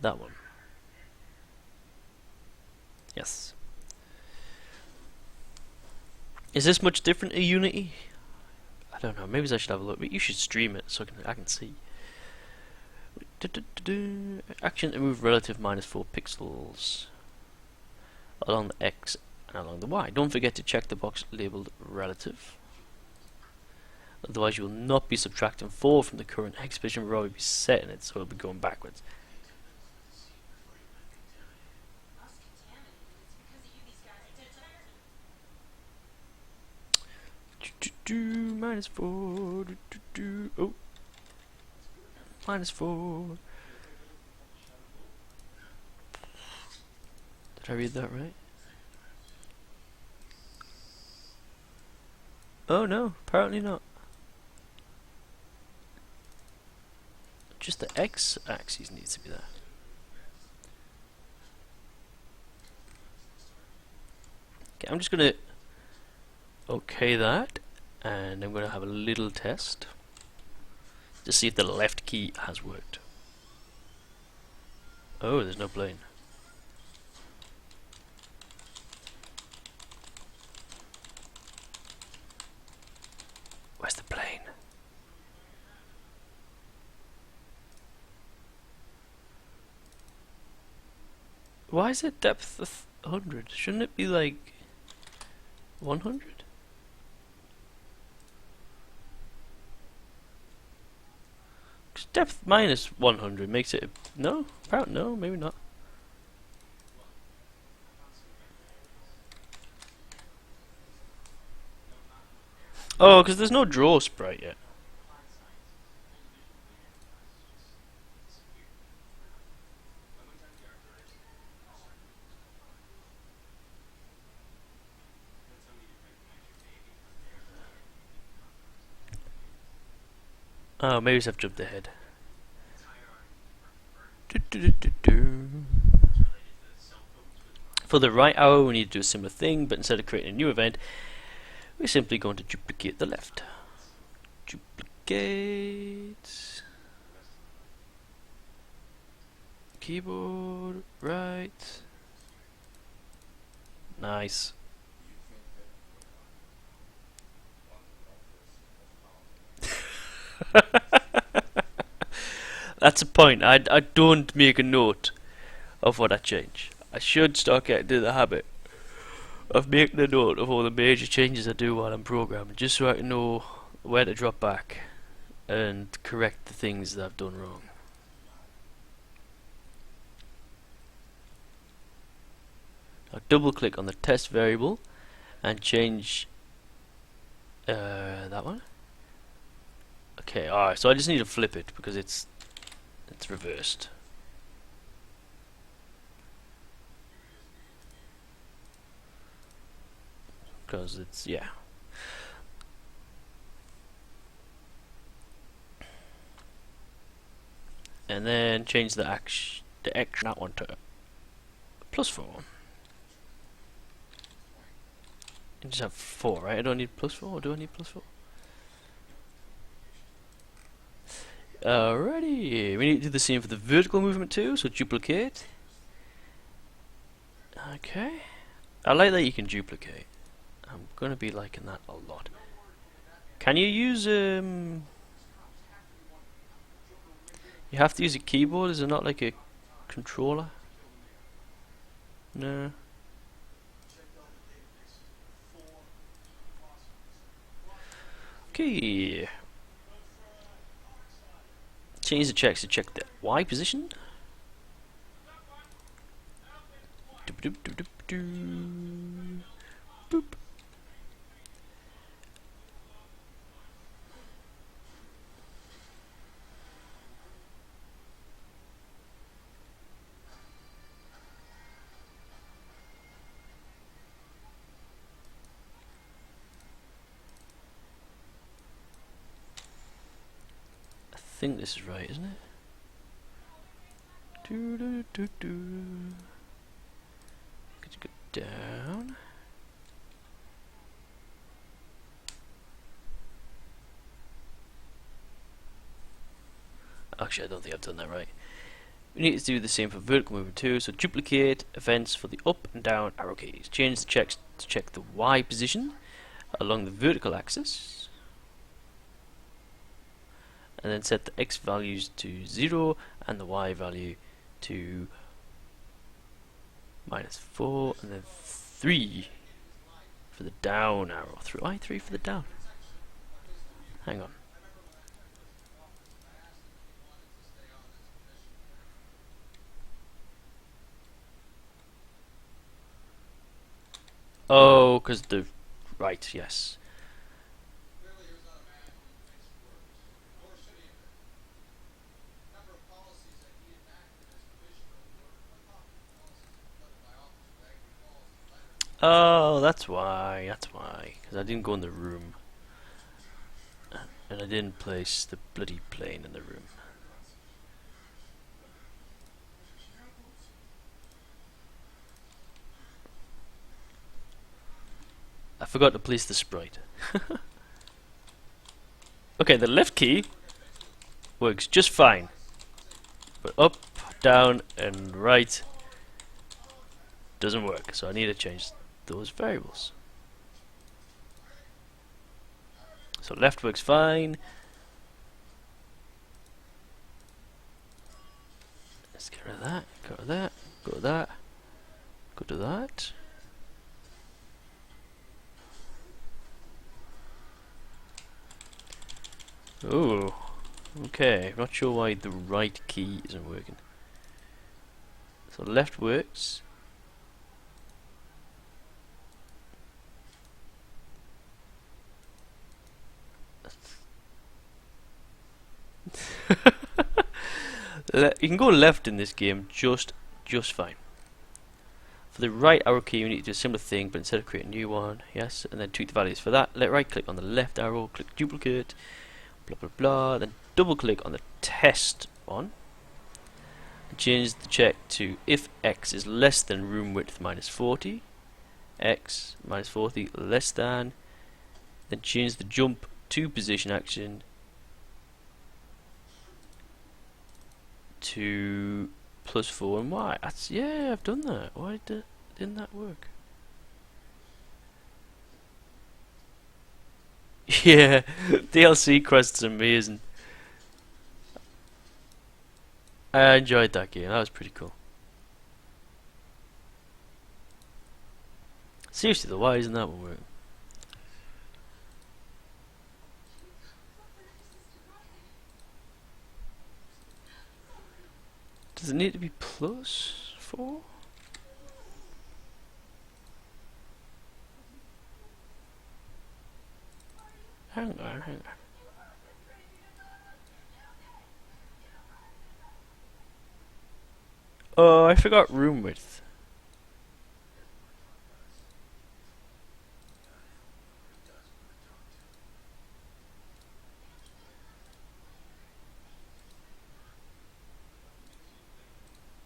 That one. Yes. Is this much different in Unity? I don't know. Maybe I should have a look. But you should stream it so I can see. Action to move relative -4 pixels along the X and along the Y. Don't forget to check the box labeled relative. Otherwise, you will not be subtracting 4 from the current X position. We'll already be setting it, so it'll be going backwards. -4. Oh. -4. Did I read that right? Oh no, apparently not. Just the X axis needs to be there. Okay, I'm just gonna okay that, and I'm gonna have a little test to see if the left key has worked. Oh, there's no plane. Where's the plane? Why is it depth of 100? Shouldn't it be like 100? Cause depth -100 makes it no? Apparently no, maybe not. Oh, because there's no draw sprite yet. Oh, maybe I've jumped ahead. For the right arrow, we need to do a similar thing, but instead of creating a new event, we're simply going to duplicate the left. Duplicate. Keyboard, right. Nice. That's a point. I don't make a note of what I change. I should start getting into the habit of making a note of all the major changes I do while I'm programming, just so I can know where to drop back and correct the things that I've done wrong. I'll double click on the test variable and change that one. Okay, alright, so I just need to flip it because it's reversed. Because it's, yeah. And then change the action, that one to +4. And just have 4, right? I don't need +4, or do I need +4? Alrighty, we need to do the same for the vertical movement too, so duplicate. Okay. I like that you can duplicate. I'm gonna be liking that a lot. Can you use you have to use a keyboard, is it not like a controller? No. Okay. Change the checks to check the Y position. Doop doop doop doop doop. Boop. I think this is right, isn't it? down. Actually, I don't think I've done that right. We need to do the same for vertical movement too, so duplicate events for the up and down arrow keys. Change the checks to check the Y position along the vertical axis. And then set the X values to 0 and the Y value to -4, and then 3 for the down arrow. Why 3 for the down? Hang on. Oh, because the... Right, yes. Oh, that's why, because I didn't go in the room. And I didn't place the bloody plane in the room. I forgot to place the sprite. Okay, the left key works just fine. But up, down, and right doesn't work. So I need to change those variables. So left works fine. Let's get rid of that, go to that, go to that, go to that. Oh, okay. Not sure why the right key isn't working. So left works. You can go left in this game just fine. For the right arrow key, we need to do a similar thing, but instead of creating a new one, yes, and then tweak the values for that. Right click on the left arrow, click duplicate, blah blah blah, then double click on the test one, and change the check to if x is less than room width -40, x -40 less than, then change the jump to position action to +4 and y. That's, yeah, I've done that. Why didn't that work? Yeah, DLC quest's amazing. I enjoyed that game. That was pretty cool. Seriously though, why isn't that one working? Does it need to be +4? Hang on. Oh, I forgot room width.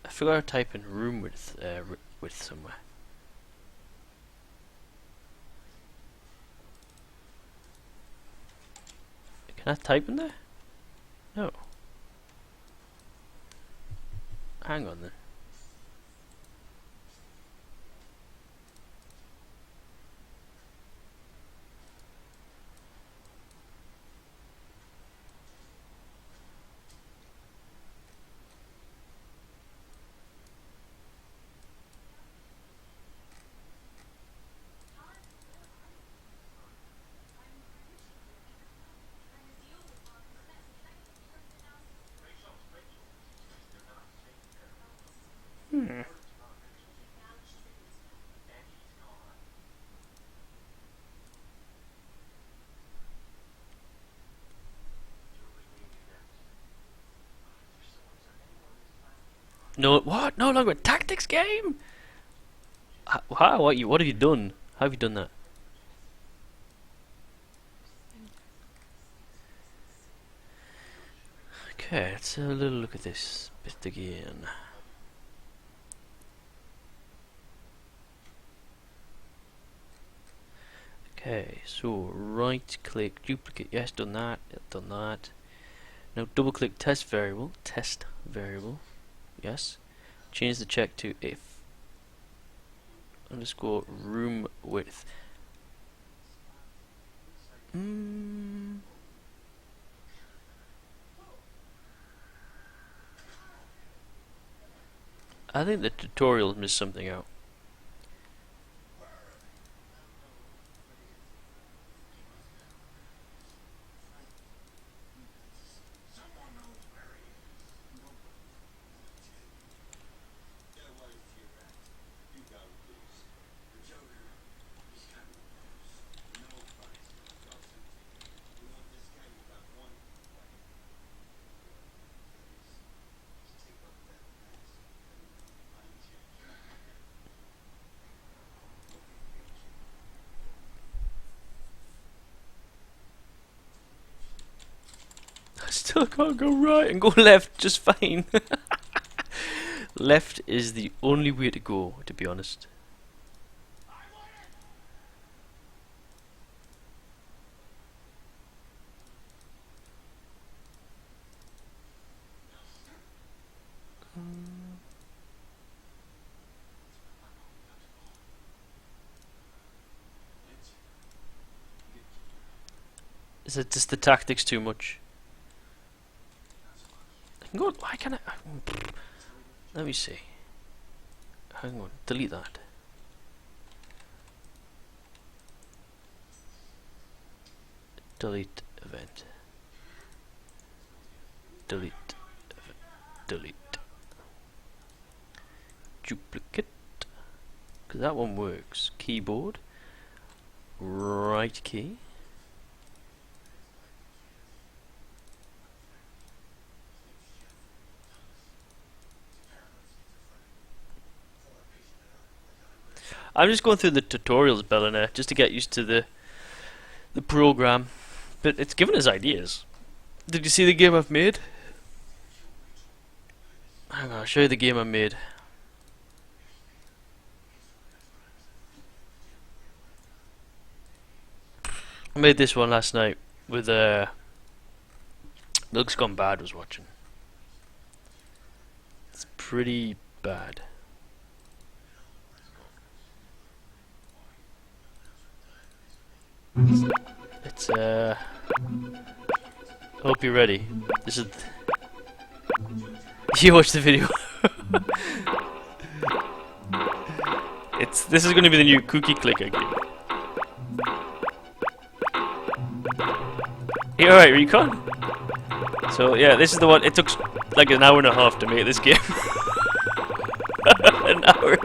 I forgot to type in room width somewhere. Can I type in there? No. Hang on then. No, what? No longer a tactics game? How? What have you done? How have you done that? Okay, let's have a little look at this bit again. Okay, so right click, duplicate, yes, done that, done that. Now double click test variable, yes. Change the check to if underscore room width. I think the tutorial missed something out. I still can't go right and go left just fine. Left is the only way to go, to be honest. Is it just the tactics too much? I can go. Why can't I? Let me see. Hang on. Delete that. Delete event. Delete. Delete. Duplicate. Because that one works. Keyboard. Right key. I'm just going through the tutorials, Bellina, just to get used to the program. But it's given us ideas. Did you see the game I've made? Hang on, I'll show you the game I made. I made this one last night with Milksgonebadd was watching. It's pretty bad. It's hope you're ready. This is you watch the video. This is going to be the new cookie clicker game. You alright, Recon? So yeah, this is the one. It took like an hour and a half to make this game. An hour.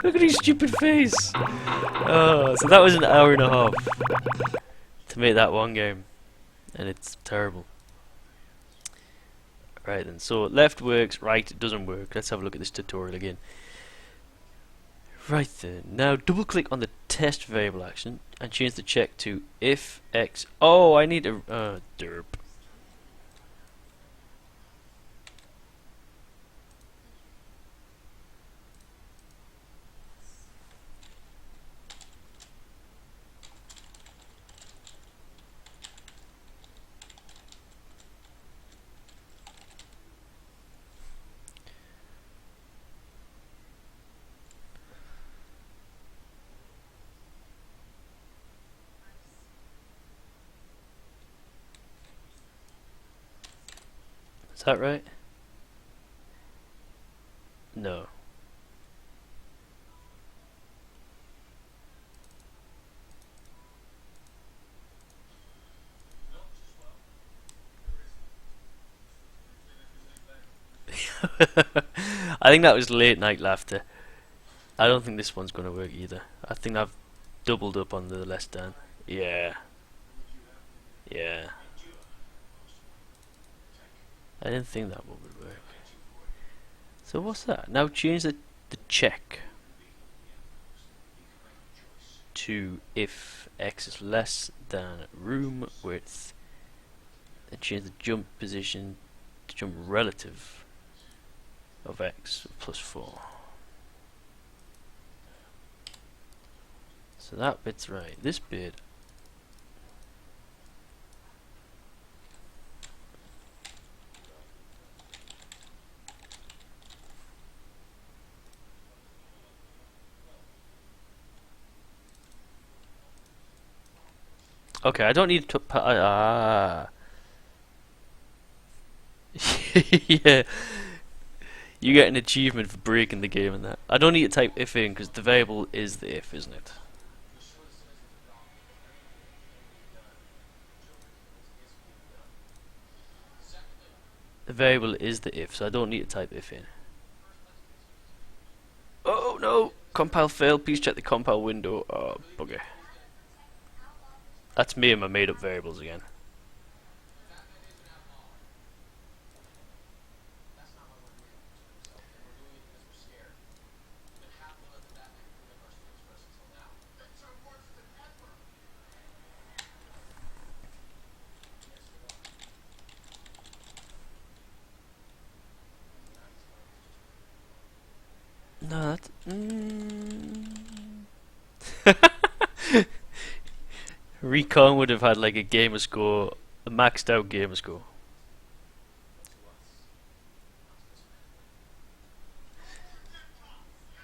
Look at his stupid face. Oh, so that was an hour and a half to make that one game, and it's terrible. Right then, so left works, right it doesn't work. Let's have a look at this tutorial again. Right then, now double click on the test variable action and change the check to if x. Oh, I need a derp. Is that right? No. I think that was late night laughter. I don't think this one's going to work either. I think I've doubled up on the less than. Yeah. Yeah. I didn't think that one would work. So what's that? Now change the check to if x is less than room width, and change the jump position to jump relative of x plus 4. So So that bit's right. This bit. Okay, I don't need to. Yeah, you get an achievement for breaking the game and that. I don't need to type if in because the variable is the if, isn't it? The variable is the if, so I don't need to type if in. Oh no! Compile failed. Please check the compile window. Oh, bugger. That's me and my made up variables again. No, that's. Recon would have had like a gamer score, a maxed out gamer score.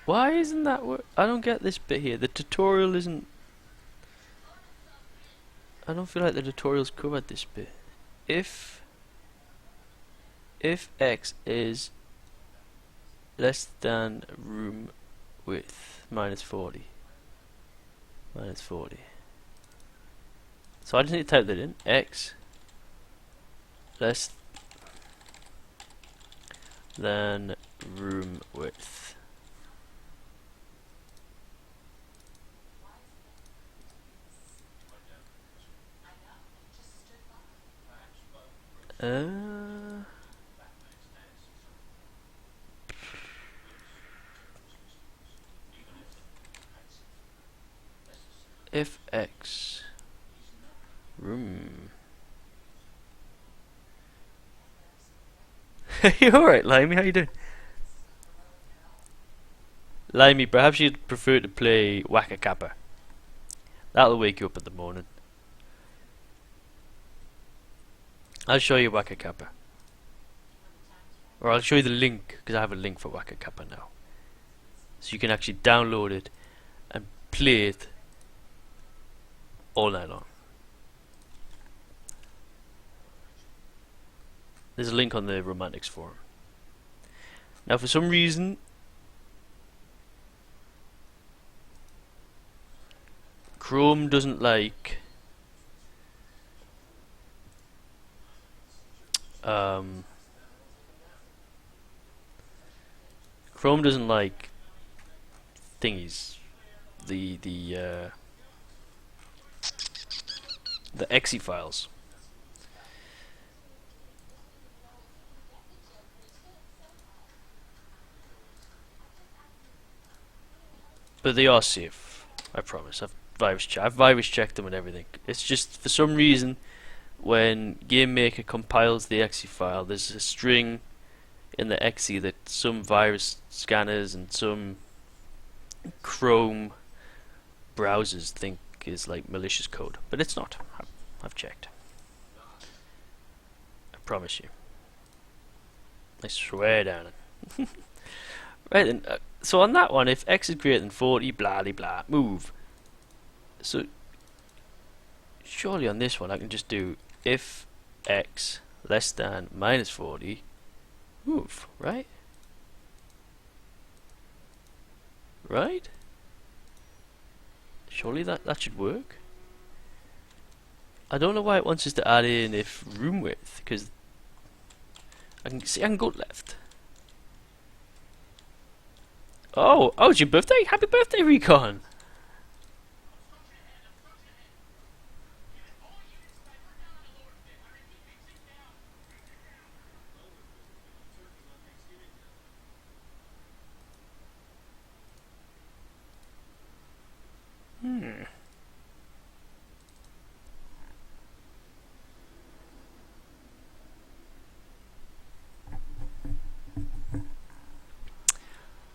Why isn't that work? I don't get this bit here. The tutorial isn't. I don't feel like the tutorial's covered this bit. If x is less than room width minus 40. Minus 40. So I just need to type that in. X less than room width. If x room. You alright, Limey? How you doing? Limey, perhaps you'd prefer to play Waka Kappa. That'll wake you up in the morning. I'll show you Waka Kappa. Or I'll show you the link, because I have a link for Waka Kappa now. So you can actually download it and play it all night long. There's a link on the Romantics forum. Now for some reason Chrome doesn't like Chrome doesn't like thingies. The exe files. But they are safe, I promise. I've virus checked them and everything. It's just for some reason when GameMaker compiles the exe file, there's a string in the exe that some virus scanners and some Chrome browsers think is like malicious code, but it's not. I've checked. I promise you. I swear down it. Right then, so on that one, if x is greater than 40, blah blah blah, move. So surely on this one I can just do if x less than minus 40, move, right? Right? Surely that should work. I don't know why it wants us to add in if room width, because I can go left. Oh, it's your birthday? Happy birthday, Recon!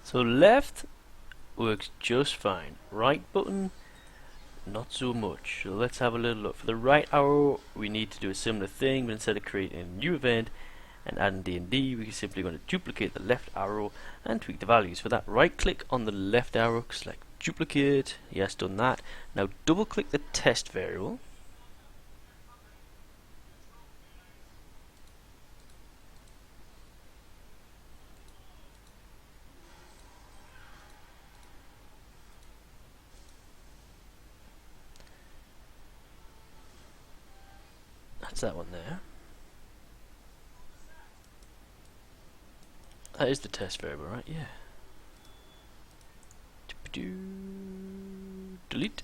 So left works just fine. Right button, not so much. So let's have a little look. For the right arrow, we need to do a similar thing, but instead of creating a new event and adding D&D, we're simply going to duplicate the left arrow and tweak the values. For that, right click on the left arrow, select duplicate. Yes, done that. Now double click the test variable. That's that one there. That is the test variable, right? Yeah. Delete.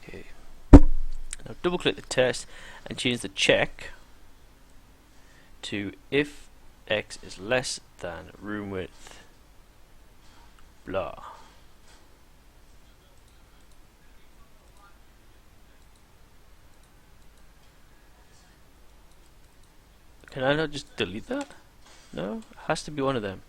Okay. Now double click the test and change the check to if x is less than room width blah. Can I not just delete that? No, it has to be one of them.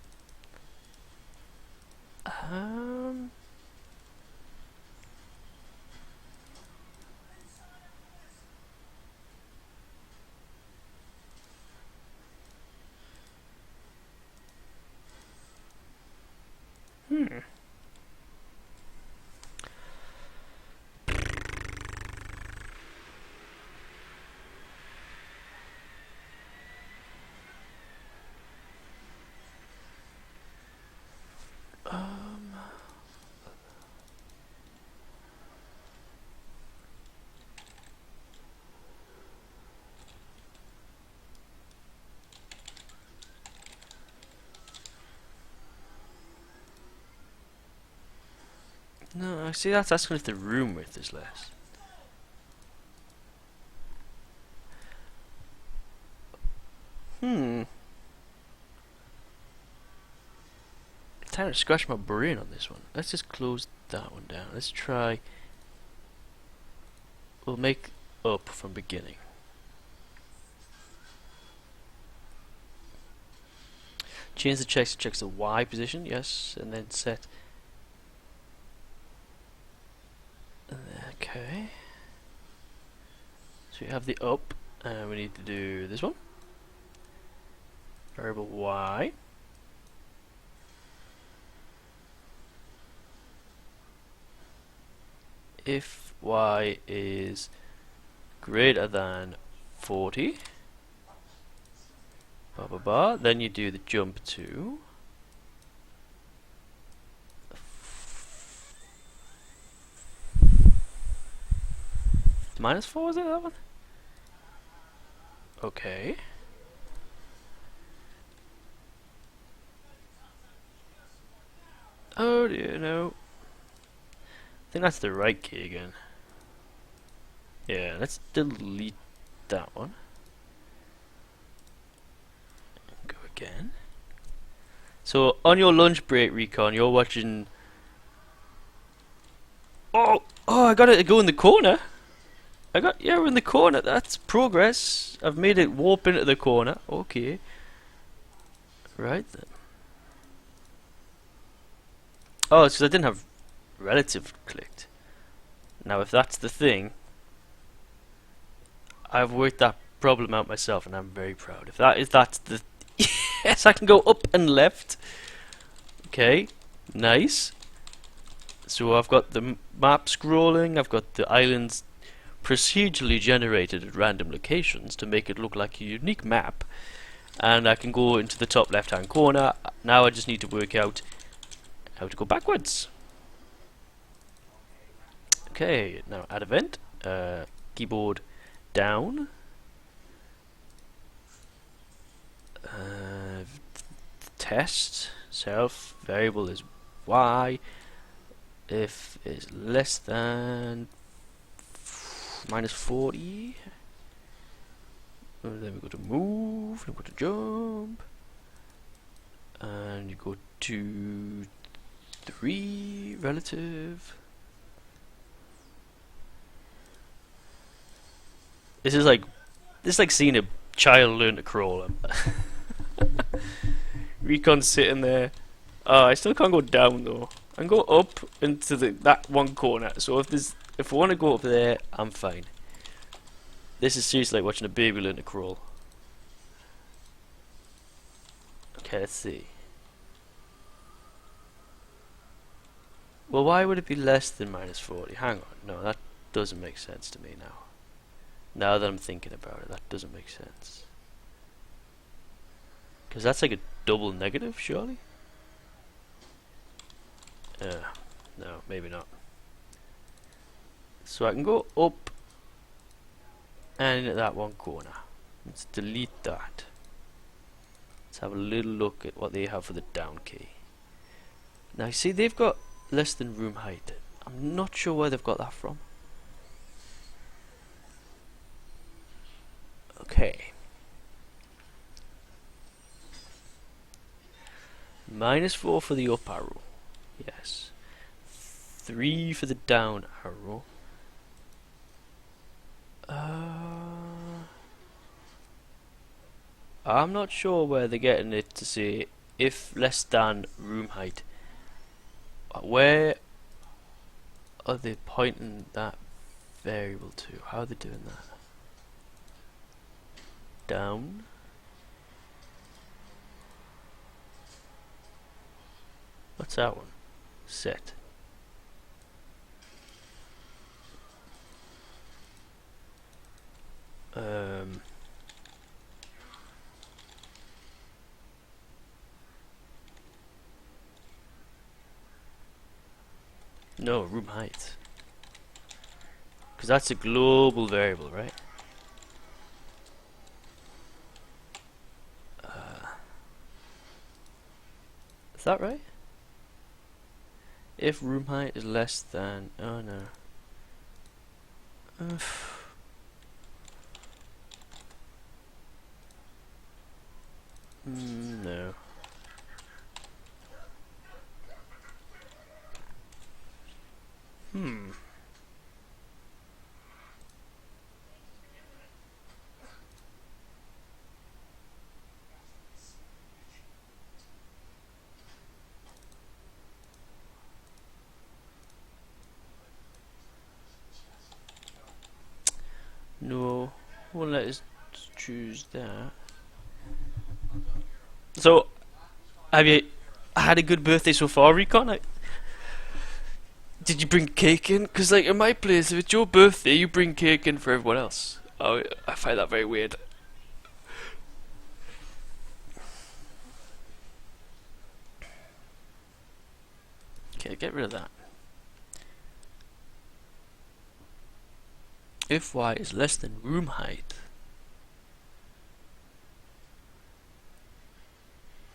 No, I see that's asking if the room width is less. Time to scratch my brain on this one. Let's just close that one down. Let's try. We'll make up from beginning. Change the checks to checks the Y position, yes, and then set. Okay. So we have the up, and we need to do this one. Variable Y. If Y is greater than 40, blah blah blah, then you do the jump to -4, is it that one? Okay. Oh dear, no. I think that's the right key again. Yeah, let's delete that one. Go again. So on your lunch break, Recon, you're watching. Oh, I got it to go in the corner. Yeah, we're in the corner. That's progress. I've made it warp into the corner. Okay. Right then. Oh, it's because I didn't have relative clicked. Now, if that's the thing, I've worked that problem out myself, and I'm very proud. If that's the yes, I can go up and left. Okay, nice. So I've got the map scrolling. I've got the islands procedurally generated at random locations to make it look like a unique map, and I can go into the top left hand corner. Now I just need to work out how to go backwards. Okay, now add event, keyboard down, test self variable is Y, if is less than -40, and then we go to move, then we go to jump, and you go to 3 relative. This is like seeing a child learn to crawl. Recon's sitting there. Oh, I still can't go down though. and go up into that one corner. So if I want to go up there, I'm fine. This is seriously like watching a baby learn to crawl. Okay, let's see. Well, why would it be less than minus 40? Hang on, no, that doesn't make sense to me now. Now that I'm thinking about it, that doesn't make sense. Because that's like a double negative, surely? No, maybe not. So I can go up and into that one corner. Let's delete that. Let's have a little look at what they have for the down key. Now you see they've got less than room height. I'm not sure where they've got that from. Okay. -4 for the up arrow. Yes. 3 for the down arrow. I'm not sure where they're getting it to say if less than room height. Where are they pointing that variable to? How are they doing that? Down. What's that one? Set. No, room height. Because that's a global variable, right? Is that right? If room height is less than... Oh no. No. No, won't let us choose that. So, have you had a good birthday so far, Recon? Did you bring cake in? Because, like, in my place, if it's your birthday, you bring cake in for everyone else. Oh, I find that very weird. Okay, get rid of that. If y is less than room height,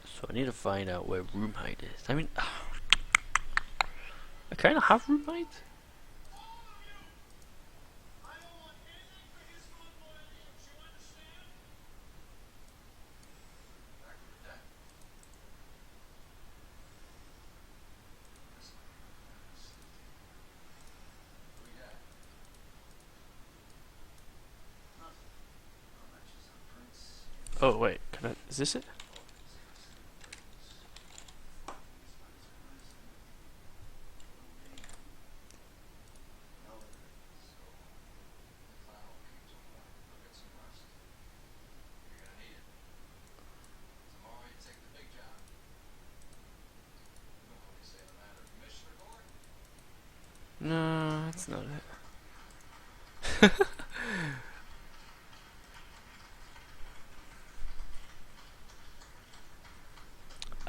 so I need to find out where room height is. I mean, I kind of have room height. Oh wait, can I, is this it? No, that's not it.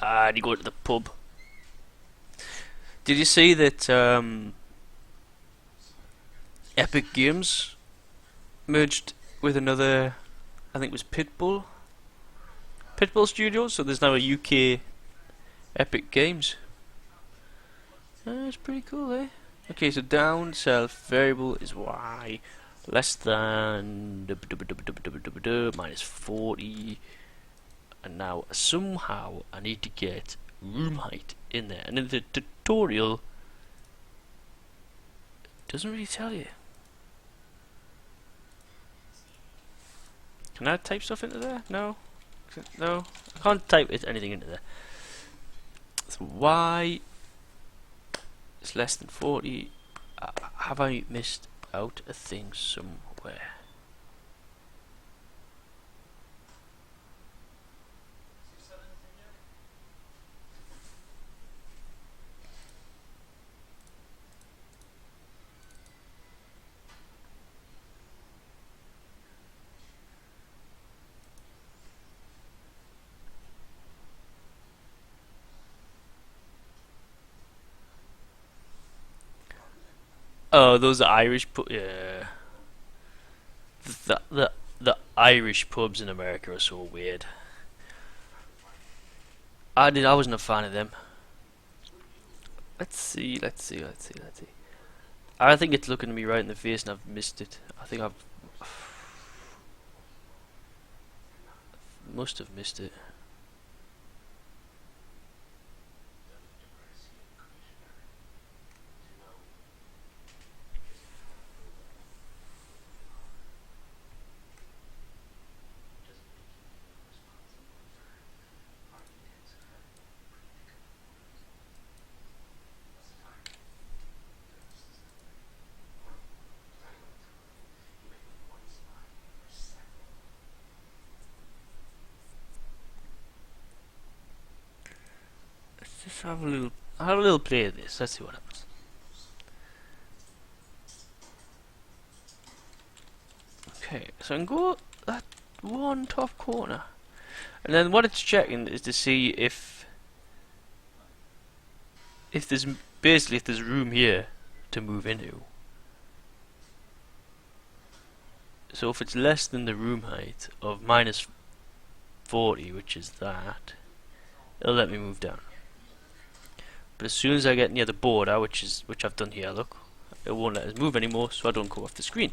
And you go to the pub. Did you see that Epic Games merged with another, I think it was Pitbull Studios, so there's now a UK Epic Games. That's pretty cool, eh? Okay, so down self variable is y less than -40, and now somehow I need to get room height in there, and in the tutorial it doesn't really tell you. Can I type stuff into there? No, no, I can't type anything into there. So y It's less than 40. Have I missed out a thing somewhere? Oh, those Irish yeah. The Irish pubs in America are so weird. I wasn't a fan of them. Let's see. I think it's looking at me right in the face and I've missed it. I think I've must have missed it. Let's just have a little play of this. Let's see what happens. Okay, so I can go that one top corner, and then what it's checking is to see if there's basically if there's room here to move into. So if it's less than the room height of minus 40, which is that, it'll let me move down. But as soon as I get near the border, which I've done here, look, it won't let us move anymore, so I don't go off the screen.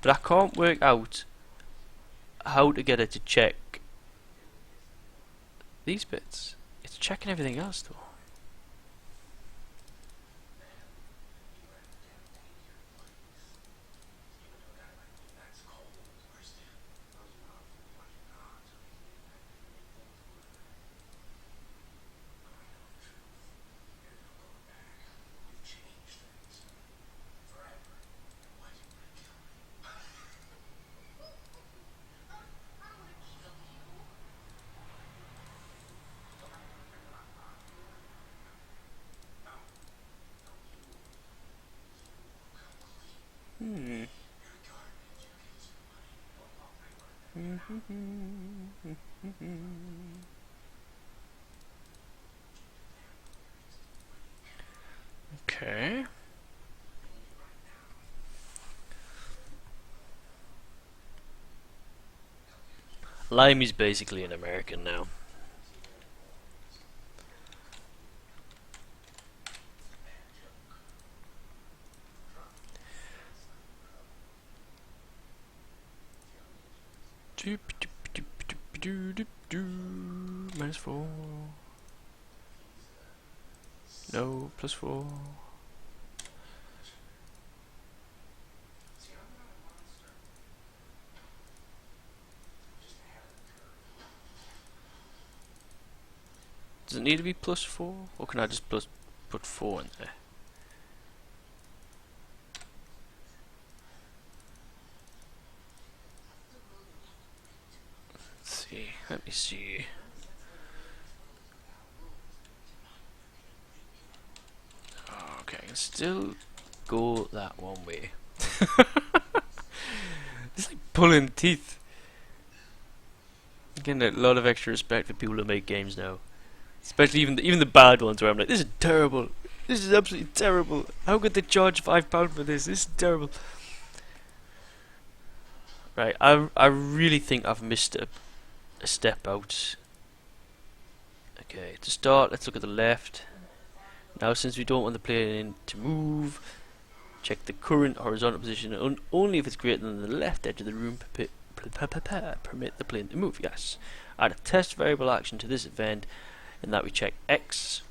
But I can't work out how to get it to check these bits. It's checking everything else though. Okay. Limey's basically an American now. Minus 4. No, plus 4. Does it need to be plus 4? Or can I just put 4 in there? Let me see. Okay, I can still go that one way. It's like pulling teeth. I'm getting a lot of extra respect for people who make games now. Especially even the bad ones where I'm like, this is terrible. This is absolutely terrible. How could they charge £5 for this? This is terrible. Right, I really think I've missed a step out. Okay, to start, let's look at the left. Now, since we don't want the player to move, check the current horizontal position only if it's greater than the left edge of the room. Permit the plane to move. Yes. Add a test variable action to this event, in that we check X.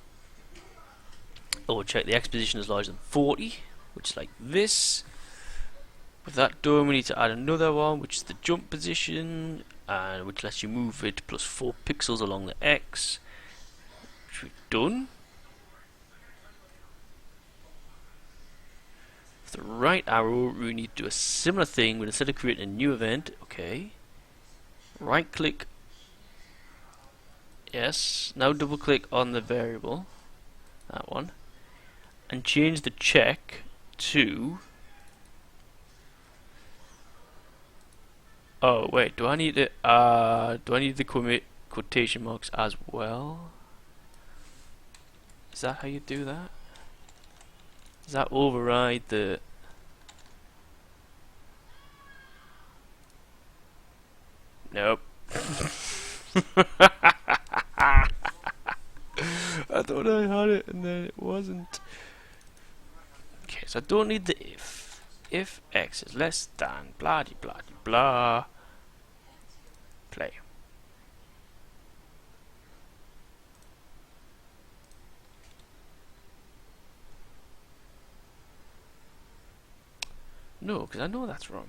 Or check the X position is larger than 40, which is like this. With that done, we need to add another one, which is the jump position, and which lets you move it plus 4 pixels along the X, which we've done. right arrow, we need to do a similar thing, but instead of creating a new event, okay. Right click. Yes. Now double click on the variable. That one. And change the check to... Oh wait, do I need the quotation marks as well? Is that how you do that? Does that override the... Nope. I thought I had it and then it wasn't. Okay, so I don't need the if. If x is less than blah de blah de blah. Play. No, because I know that's wrong.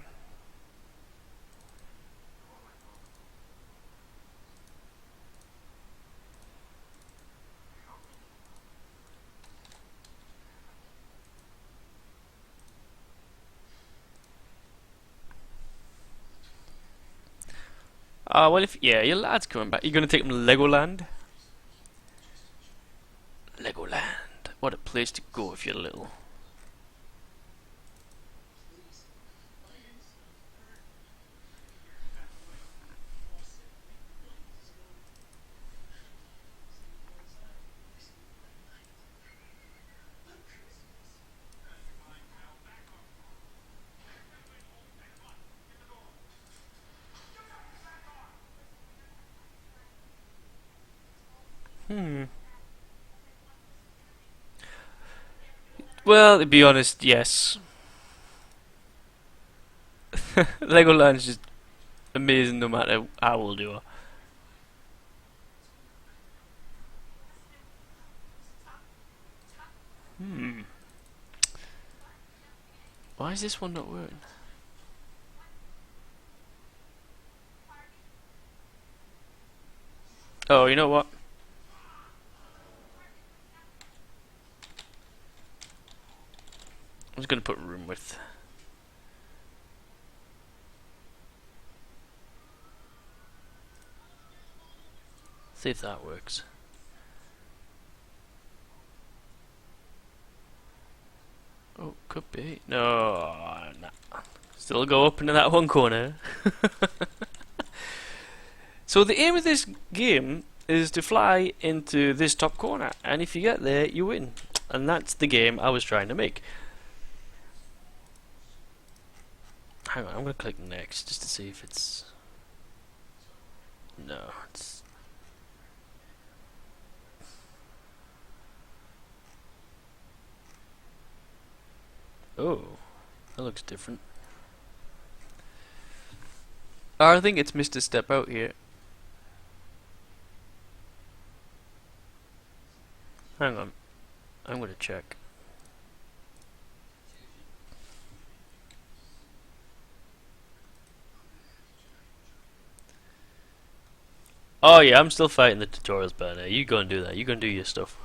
Well, if yeah, your lad's coming back. You're gonna take him to Legoland. Legoland, what a place to go if you're little. Well, to be honest, yes. Legoland's just amazing no matter how old you are. Why is this one not working? Oh, you know what? I'm just gonna put room width. See if that works. Oh, could be. No, nah. Still go up into that one corner. So the aim of this game is to fly into this top corner, and if you get there, you win. And that's the game I was trying to make. Hang on, I'm gonna click next just to see if it's... No, it's... Oh, that looks different. I think it's missed a step out here. Hang on, I'm gonna check. Oh yeah, I'm still fighting the tutorials banner. You go and do that. You go and do your stuff.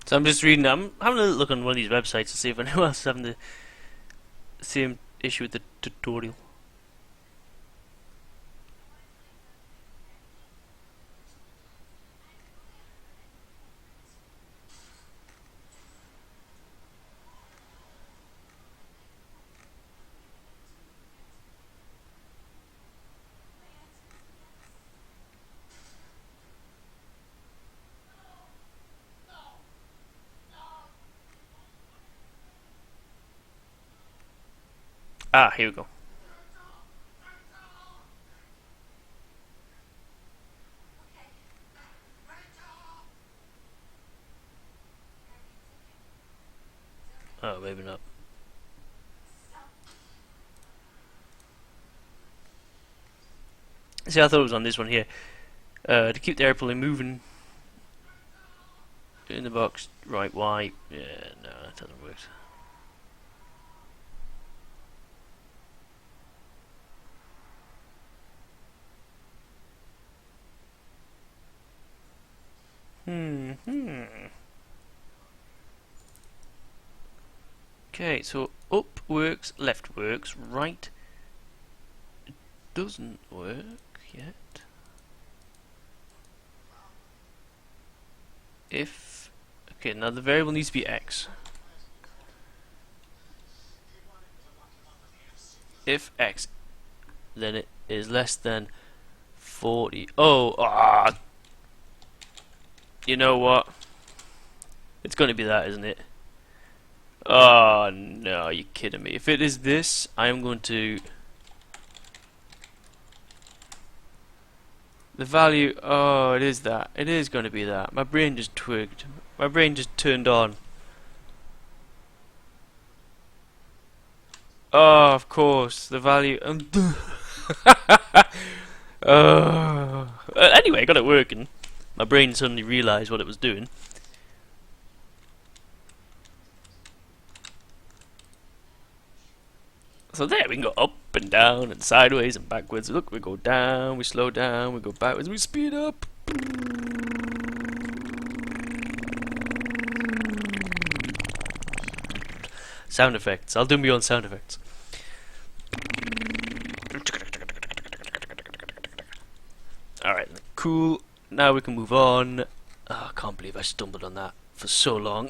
So I'm just reading. I'm having a look on one of these websites to see if anyone else is having the same issue with the tutorial. Ah, here we go. Oh, maybe not. See, I thought it was on this one here. To keep the airplane moving in the box, right, Y. Yeah, no, that doesn't work. Okay, so up works, left works, right doesn't work yet. If okay, now the variable needs to be x. If x, then it is less than 40. Oh, you know what? It's going to be that, isn't it? Oh no, you're kidding me. If it is this, I am going to. The value. Oh, it is that. It is going to be that. My brain just twigged. My brain just turned on. Oh, of course, the value. Anyway, I got it working. My brain suddenly realised what it was doing. So there, we can go up and down and sideways and backwards. Look, we go down, we slow down, we go backwards, we speed up. Sound effects. I'll do my own sound effects. Alright, cool. Now we can move on. Oh, I can't believe I stumbled on that for so long.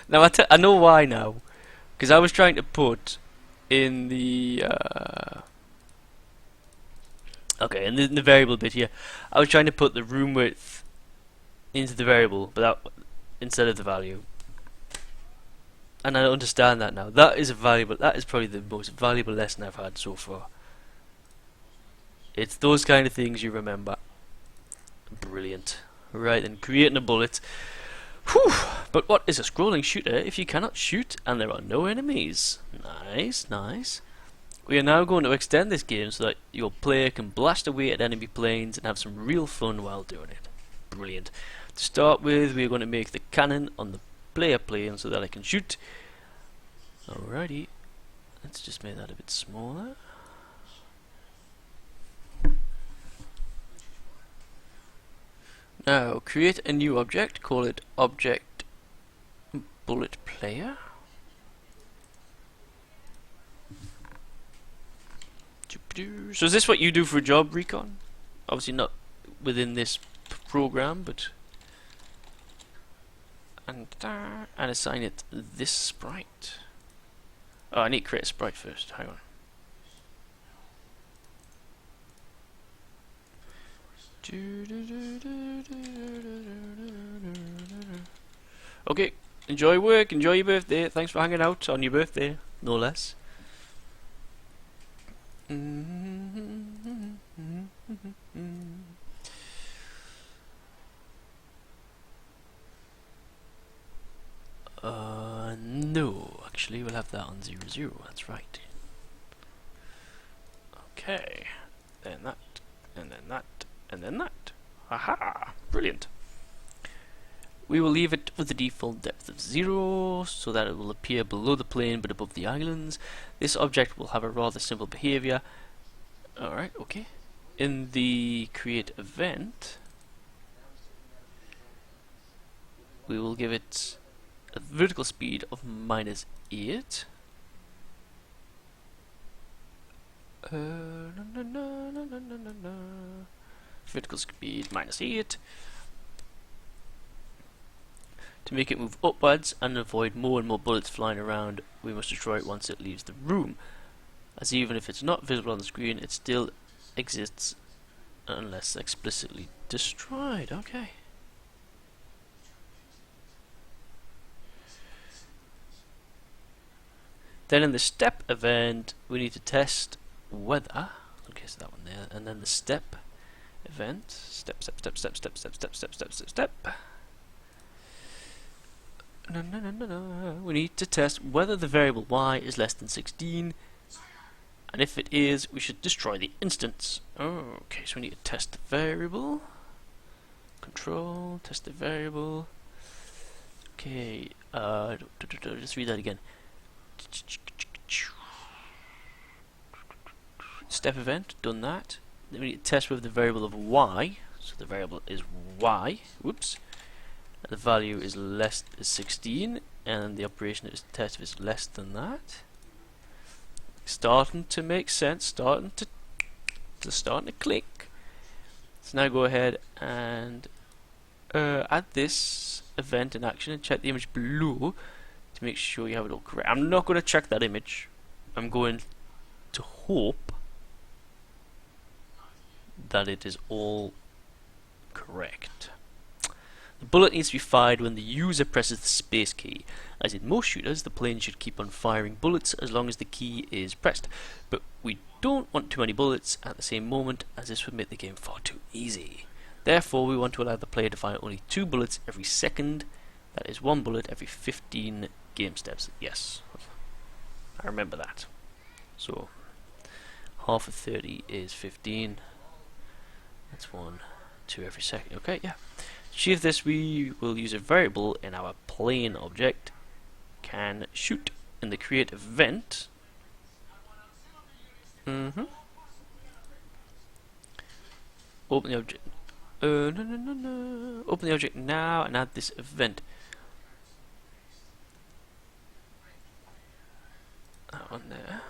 Now I know why now. Because I was trying to put in the okay, in the variable bit here, I was trying to put the room width into the variable, but instead of the value. And I understand that now. That is probably the most valuable lesson I've had so far. It's those kind of things you remember. Brilliant. Right then, creating a bullet. Whew! But what is a scrolling shooter if you cannot shoot and there are no enemies? Nice, nice. We are now going to extend this game so that your player can blast away at enemy planes and have some real fun while doing it. Brilliant. To start with, we are going to make the cannon on the player plane so that I can shoot. Alrighty. Let's just make that a bit smaller. Now, create a new object, call it object bullet player. So is this what you do for a job, Recon? Obviously not within this program, but and assign it this sprite. Oh, I need to create a sprite first. Hang on. Okay, enjoy work, enjoy your birthday. Thanks for hanging out on your birthday, no less. No, actually we'll have that on 0, 0, that's right. Okay, then that, and then that, and then that. Aha! Brilliant. We will leave it with the default depth of 0, so that it will appear below the plane but above the islands. This object will have a rather simple behavior. Alright, okay. In the create event, we will give it a vertical speed of -8. Vertical speed -8. To make it move upwards and avoid more and more bullets flying around, we must destroy it once it leaves the room. As even if it's not visible on the screen, it still exists unless explicitly destroyed. Okay. Then in the step event, we need to test whether. Okay, so that one there, and then the step event. Step. No. We need to test whether the variable y is less than 16, and if it is, we should destroy the instance. Okay, so we need to test the variable. Control, test the variable. Okay, just read that again. Step event, done that. Then we need to test with the variable of y. So the variable is y. Whoops. And the value is less is 16, and the operation is test if it's less than that. Starting to make sense. Starting to click. So now go ahead and add this event in action and check the image below to make sure you have it all correct. I'm not going to check that image. I'm going to hope that it is all correct. The bullet needs to be fired when the user presses the space key. As in most shooters, the plane should keep on firing bullets as long as the key is pressed. But we don't want too many bullets at the same moment, as this would make the game far too easy. Therefore, we want to allow the player to fire only 2 bullets every second. That is 1 bullet every 15 game steps. Yes, I remember that. So, half of 30 is 15. That's 1, 2 every second. Okay, yeah. To achieve this, we will use a variable in our plane object, can shoot, in the create event. Open the object. No. Open the object now and add this event. That one there.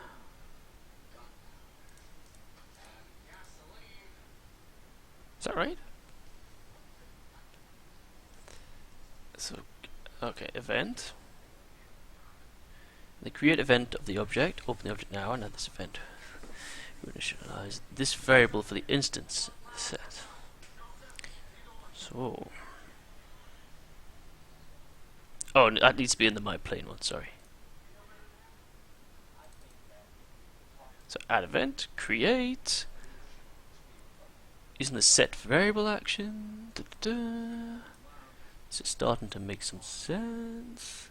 Is that right? So, okay, event. The create event of the object. Open the object now and add this event. We initialize this variable for the instance set. So, oh, that needs to be in the my plane one. Sorry. So add event, create. Using the set variable action. Is it starting to make some sense?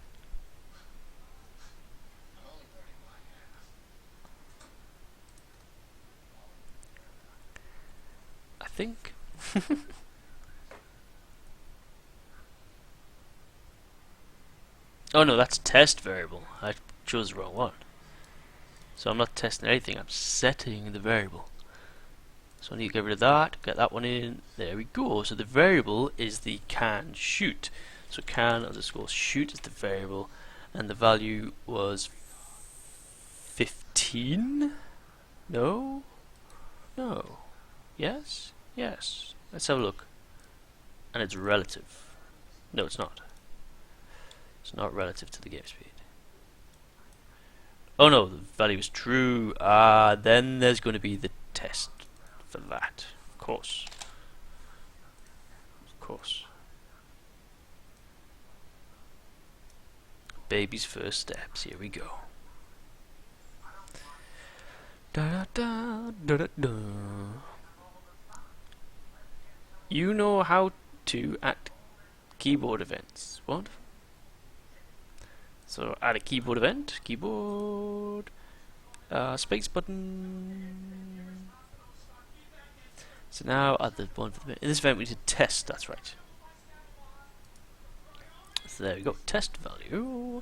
I think. Oh no, that's test variable. I chose the wrong one. So I'm not testing anything, I'm setting the variable. So I need to get rid of that, get that one in. There we go. So the variable is the can shoot. So can underscore shoot is the variable, and the value was 15. No. Yes. Let's have a look. And it's relative. No, it's not. It's not relative to the game speed. Oh no, the value is true. Then there's going to be the test for that. Of course. Baby's first steps. Here we go. You know how to add keyboard events. What? So add a keyboard event. Keyboard. Space button. So now add the one for the in this event we need to test. That's right. So there we go. Test value.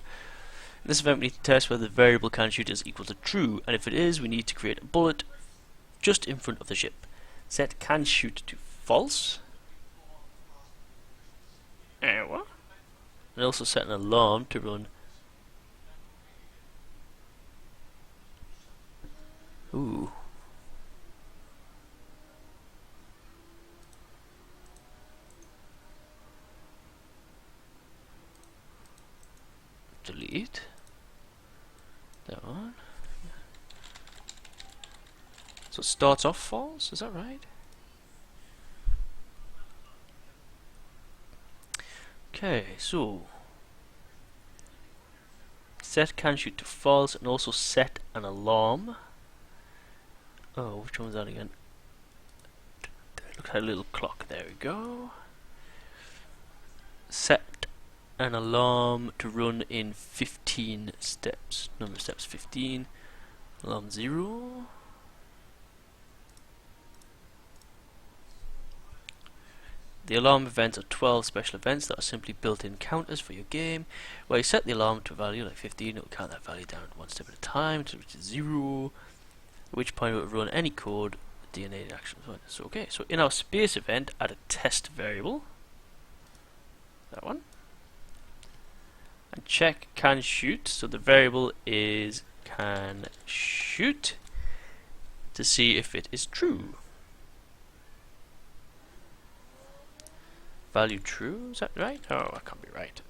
In this event we need to test whether the variable can shoot is equal to true, and if it is, we need to create a bullet just in front of the ship. Set can shoot to false. What? And also set an alarm to run. Ooh. Delete that one. So it starts off false, is that right? Okay, so set can shoot to false, and also set an alarm. Oh, which one was that again? Look at a little clock. There we go. Set an alarm to run in 15 steps. Number of steps 15. Alarm 0. The alarm events are 12 special events that are simply built-in counters for your game. Where you set the alarm to a value like 15, it will count that value down one step at a time to reach 0. At which point it will run any code DNA action. So okay, so in our space event, add a test variable. That one. And check can shoot. So the variable is can shoot to see if it is true. Value true, is that right? Oh, that can't be right.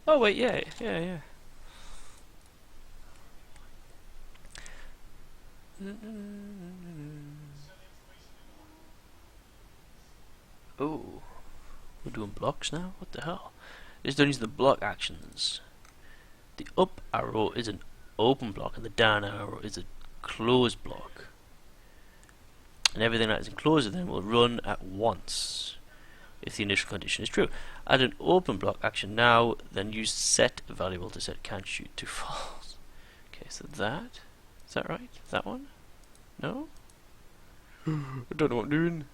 Oh wait, yeah. Oh, we're doing blocks now? What the hell? This is using the block actions. The up arrow is an open block and the down arrow is a closed block. And everything that is enclosed then will run at once if the initial condition is true. Add an open block action now, then use set variable to set can't shoot to false. Okay, so that is that right? That one? No? I don't know what I'm doing.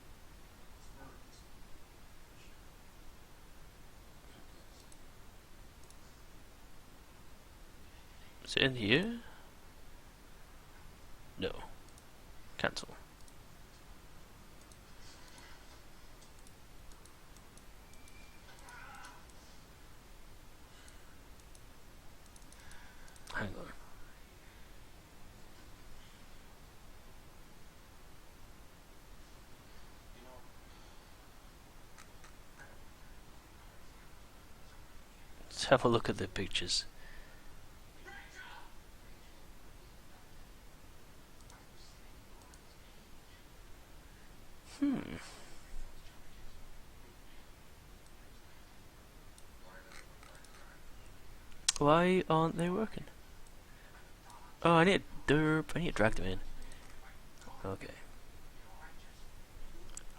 Is it in here? No. Cancel. Hang on. Let's have a look at the pictures. Why aren't they working? Oh, I need to drag them in. Okay.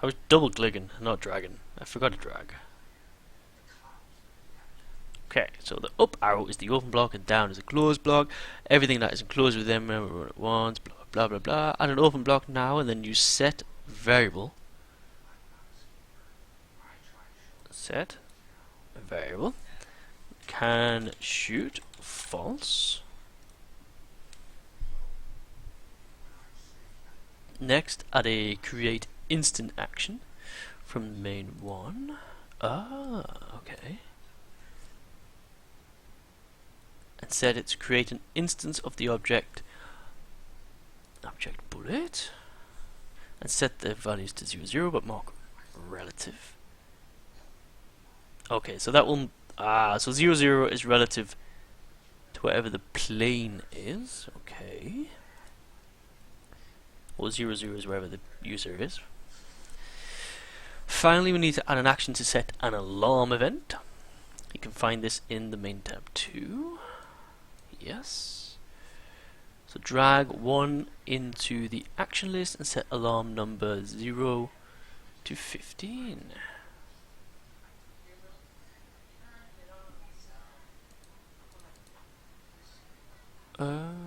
I was double clicking, not dragging. I forgot to drag. Okay, so the up arrow is the open block and down is a closed block. Everything that is enclosed with them, remember, run at once, blah blah blah blah. Add an open block now and then use set variable. Set variable. Can shoot false. Next, add a create instant action from the main one. Ah, okay. And set it to create an instance of the object bullet, and set the values to 0, 0, but mark relative. Okay, so that will so 0, 0 is relative to whatever the plane is. Okay. Or 0, 0 is wherever the user is. Finally, we need to add an action to set an alarm event. You can find this in the main tab too. Yes. So drag 1 into the action list and set alarm number 0 to 15. Can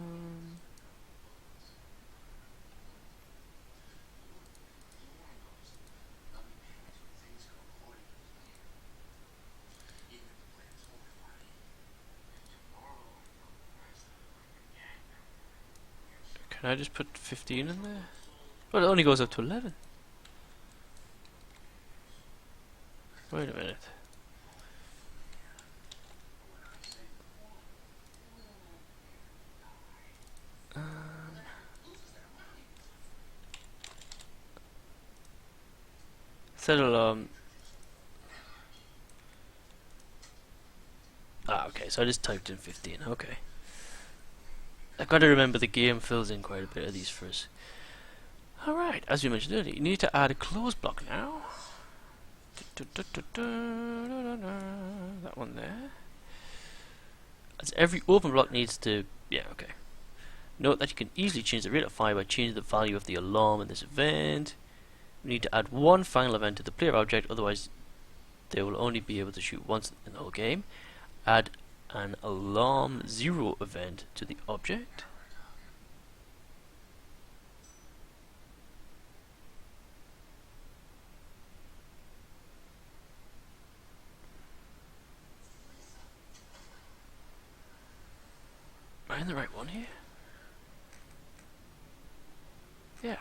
I just put 15 in there? Well, it only goes up to 11. Wait a minute. Set alarm. Okay, so I just typed in 15. Okay. I've got to remember the game fills in quite a bit of these for us. Alright, as we mentioned earlier, you need to add a close block now. That one there. As every open block needs to... Yeah, okay. Note that you can easily change the rate of fire by changing the value of the alarm in this event. We need to add one final event to the player object, otherwise they will only be able to shoot once in the whole game. Add an alarm 0 event to the object. Am I in the right one here? Yeah.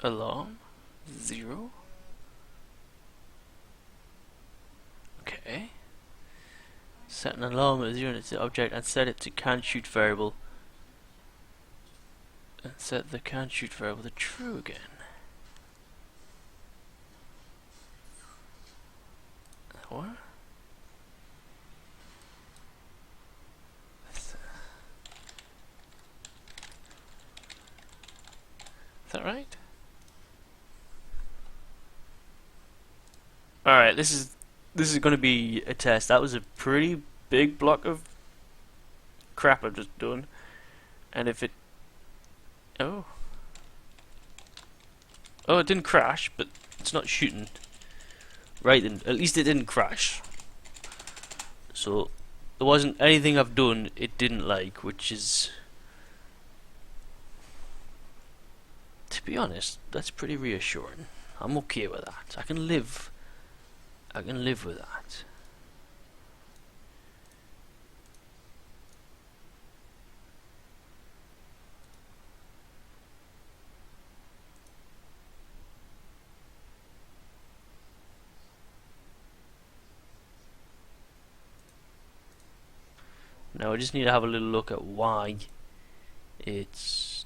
Alarm 0. Okay. Set an alarm at 0 to the object and set it to can shoot variable. And set the can shoot variable to true again. What? Is that right? Alright, this is going to be a test. That was a pretty big block of crap I've just done. And if it... Oh, it didn't crash, but it's not shooting. Right then, at least it didn't crash. So, there wasn't anything I've done it didn't like, which is... To be honest, that's pretty reassuring. I'm okay with that. I can live with that. Now I just need to have a little look at why it's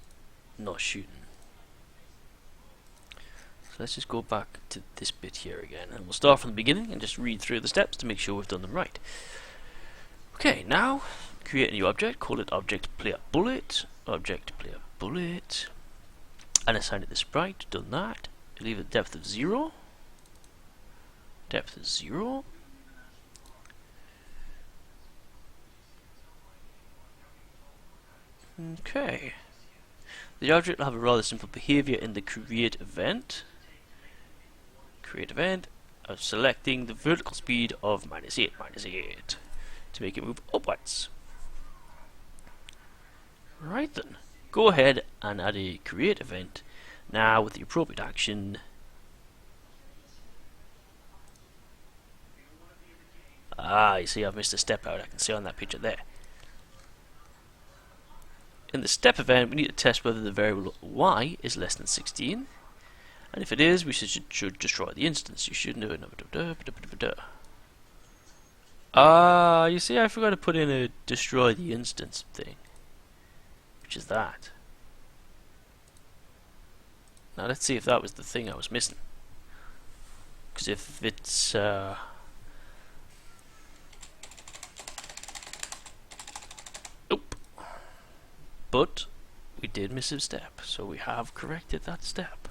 not shooting. So let's just go back to this bit here again, and we'll start from the beginning and just read through the steps to make sure we've done them right. Okay, now create a new object, call it object player bullet, and assign it the sprite. Done that. Leave it depth of 0. Depth is 0. Okay. The object will have a rather simple behavior in the create event. Create event of selecting the vertical speed of -8 to make it move upwards. Right then, go ahead and add a create event now with the appropriate action. You see I've missed a step out. I can see on that picture there. In the step event, we need to test whether the variable y is less than 16. And if it is, we should destroy the instance. You should know it. You see, I forgot to put in a destroy the instance thing, which is that. Now let's see if that was the thing I was missing. Because if it's nope. But we did miss a step, so we have corrected that step.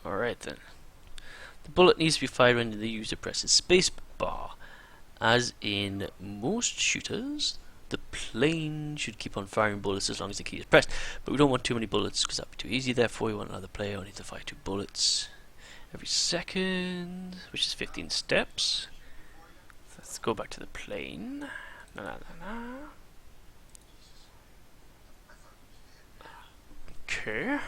Alright then. The bullet needs to be fired when the user presses space bar. As in most shooters, the plane should keep on firing bullets as long as the key is pressed. But we don't want too many bullets because that would be too easy. Therefore, we want another player only to fire 2 bullets every second, which is 15 steps. So let's go back to the plane. Okay.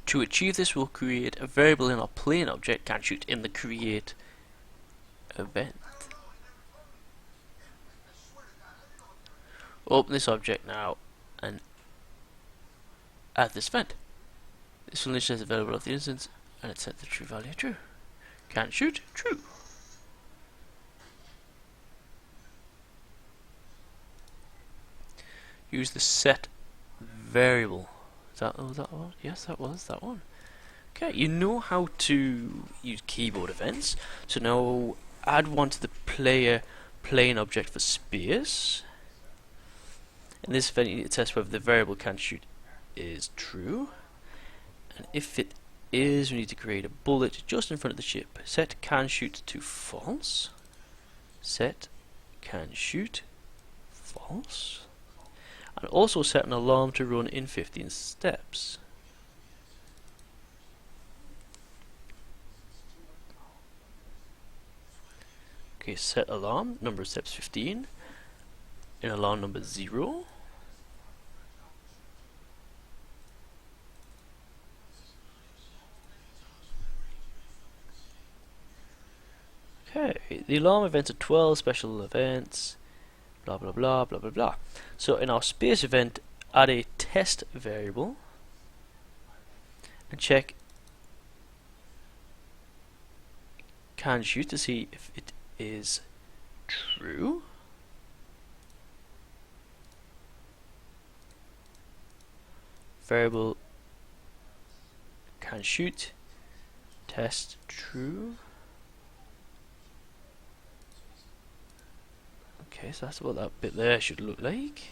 To achieve this, we'll create a variable in our plane object can shoot in the create event. Open this object now and add this event. This will initialize the variable of the instance, and it set the true value true. Can't shoot, true. Use the set variable. Is that, oh, that one? Yes, that was that one. Okay, you know how to use keyboard events. So now add one to the player playing object for space. In this event, you need to test whether the variable can't shoot is true. And if it is, we need to create a bullet just in front of the ship. Set can shoot to false. Set can shoot false. And also set an alarm to run in 15 steps. Okay, set alarm, number of steps 15. In alarm number 0. Okay, the alarm events are 12 special events, blah blah blah blah blah blah. So in our space event, add a test variable and check can shoot to see if it is true. Variable can shoot, test true. Okay, so that's what that bit there should look like.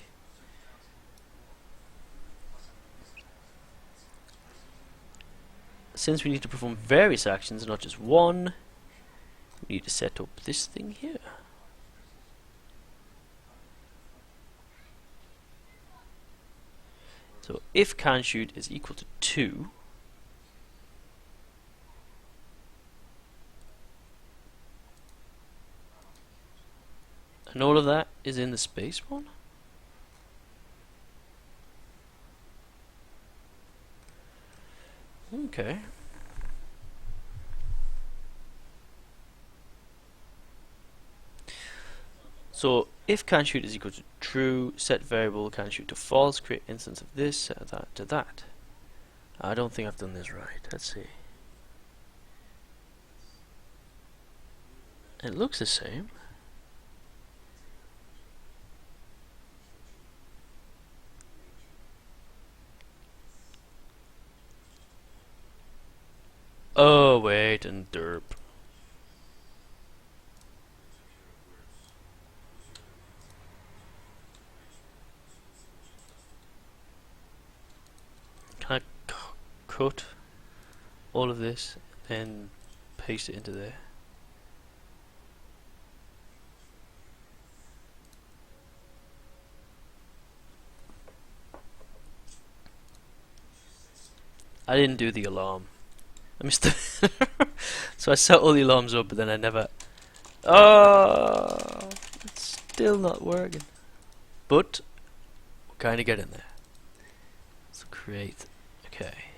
Since we need to perform various actions, not just one, we need to set up this thing here. So if can shoot is equal to 2, and all of that is in the space one. Okay. So if can shoot is equal to true, set variable can shoot to false, create instance of this, set that to that. I don't think I've done this right. Let's see. It looks the same. Oh wait, and derp. Can I cut all of this and paste it into there? I didn't do the alarm. I missed the so I set all the alarms up, but then I never. Oh, it's still not working. But we're kind of getting there. So create. Okay.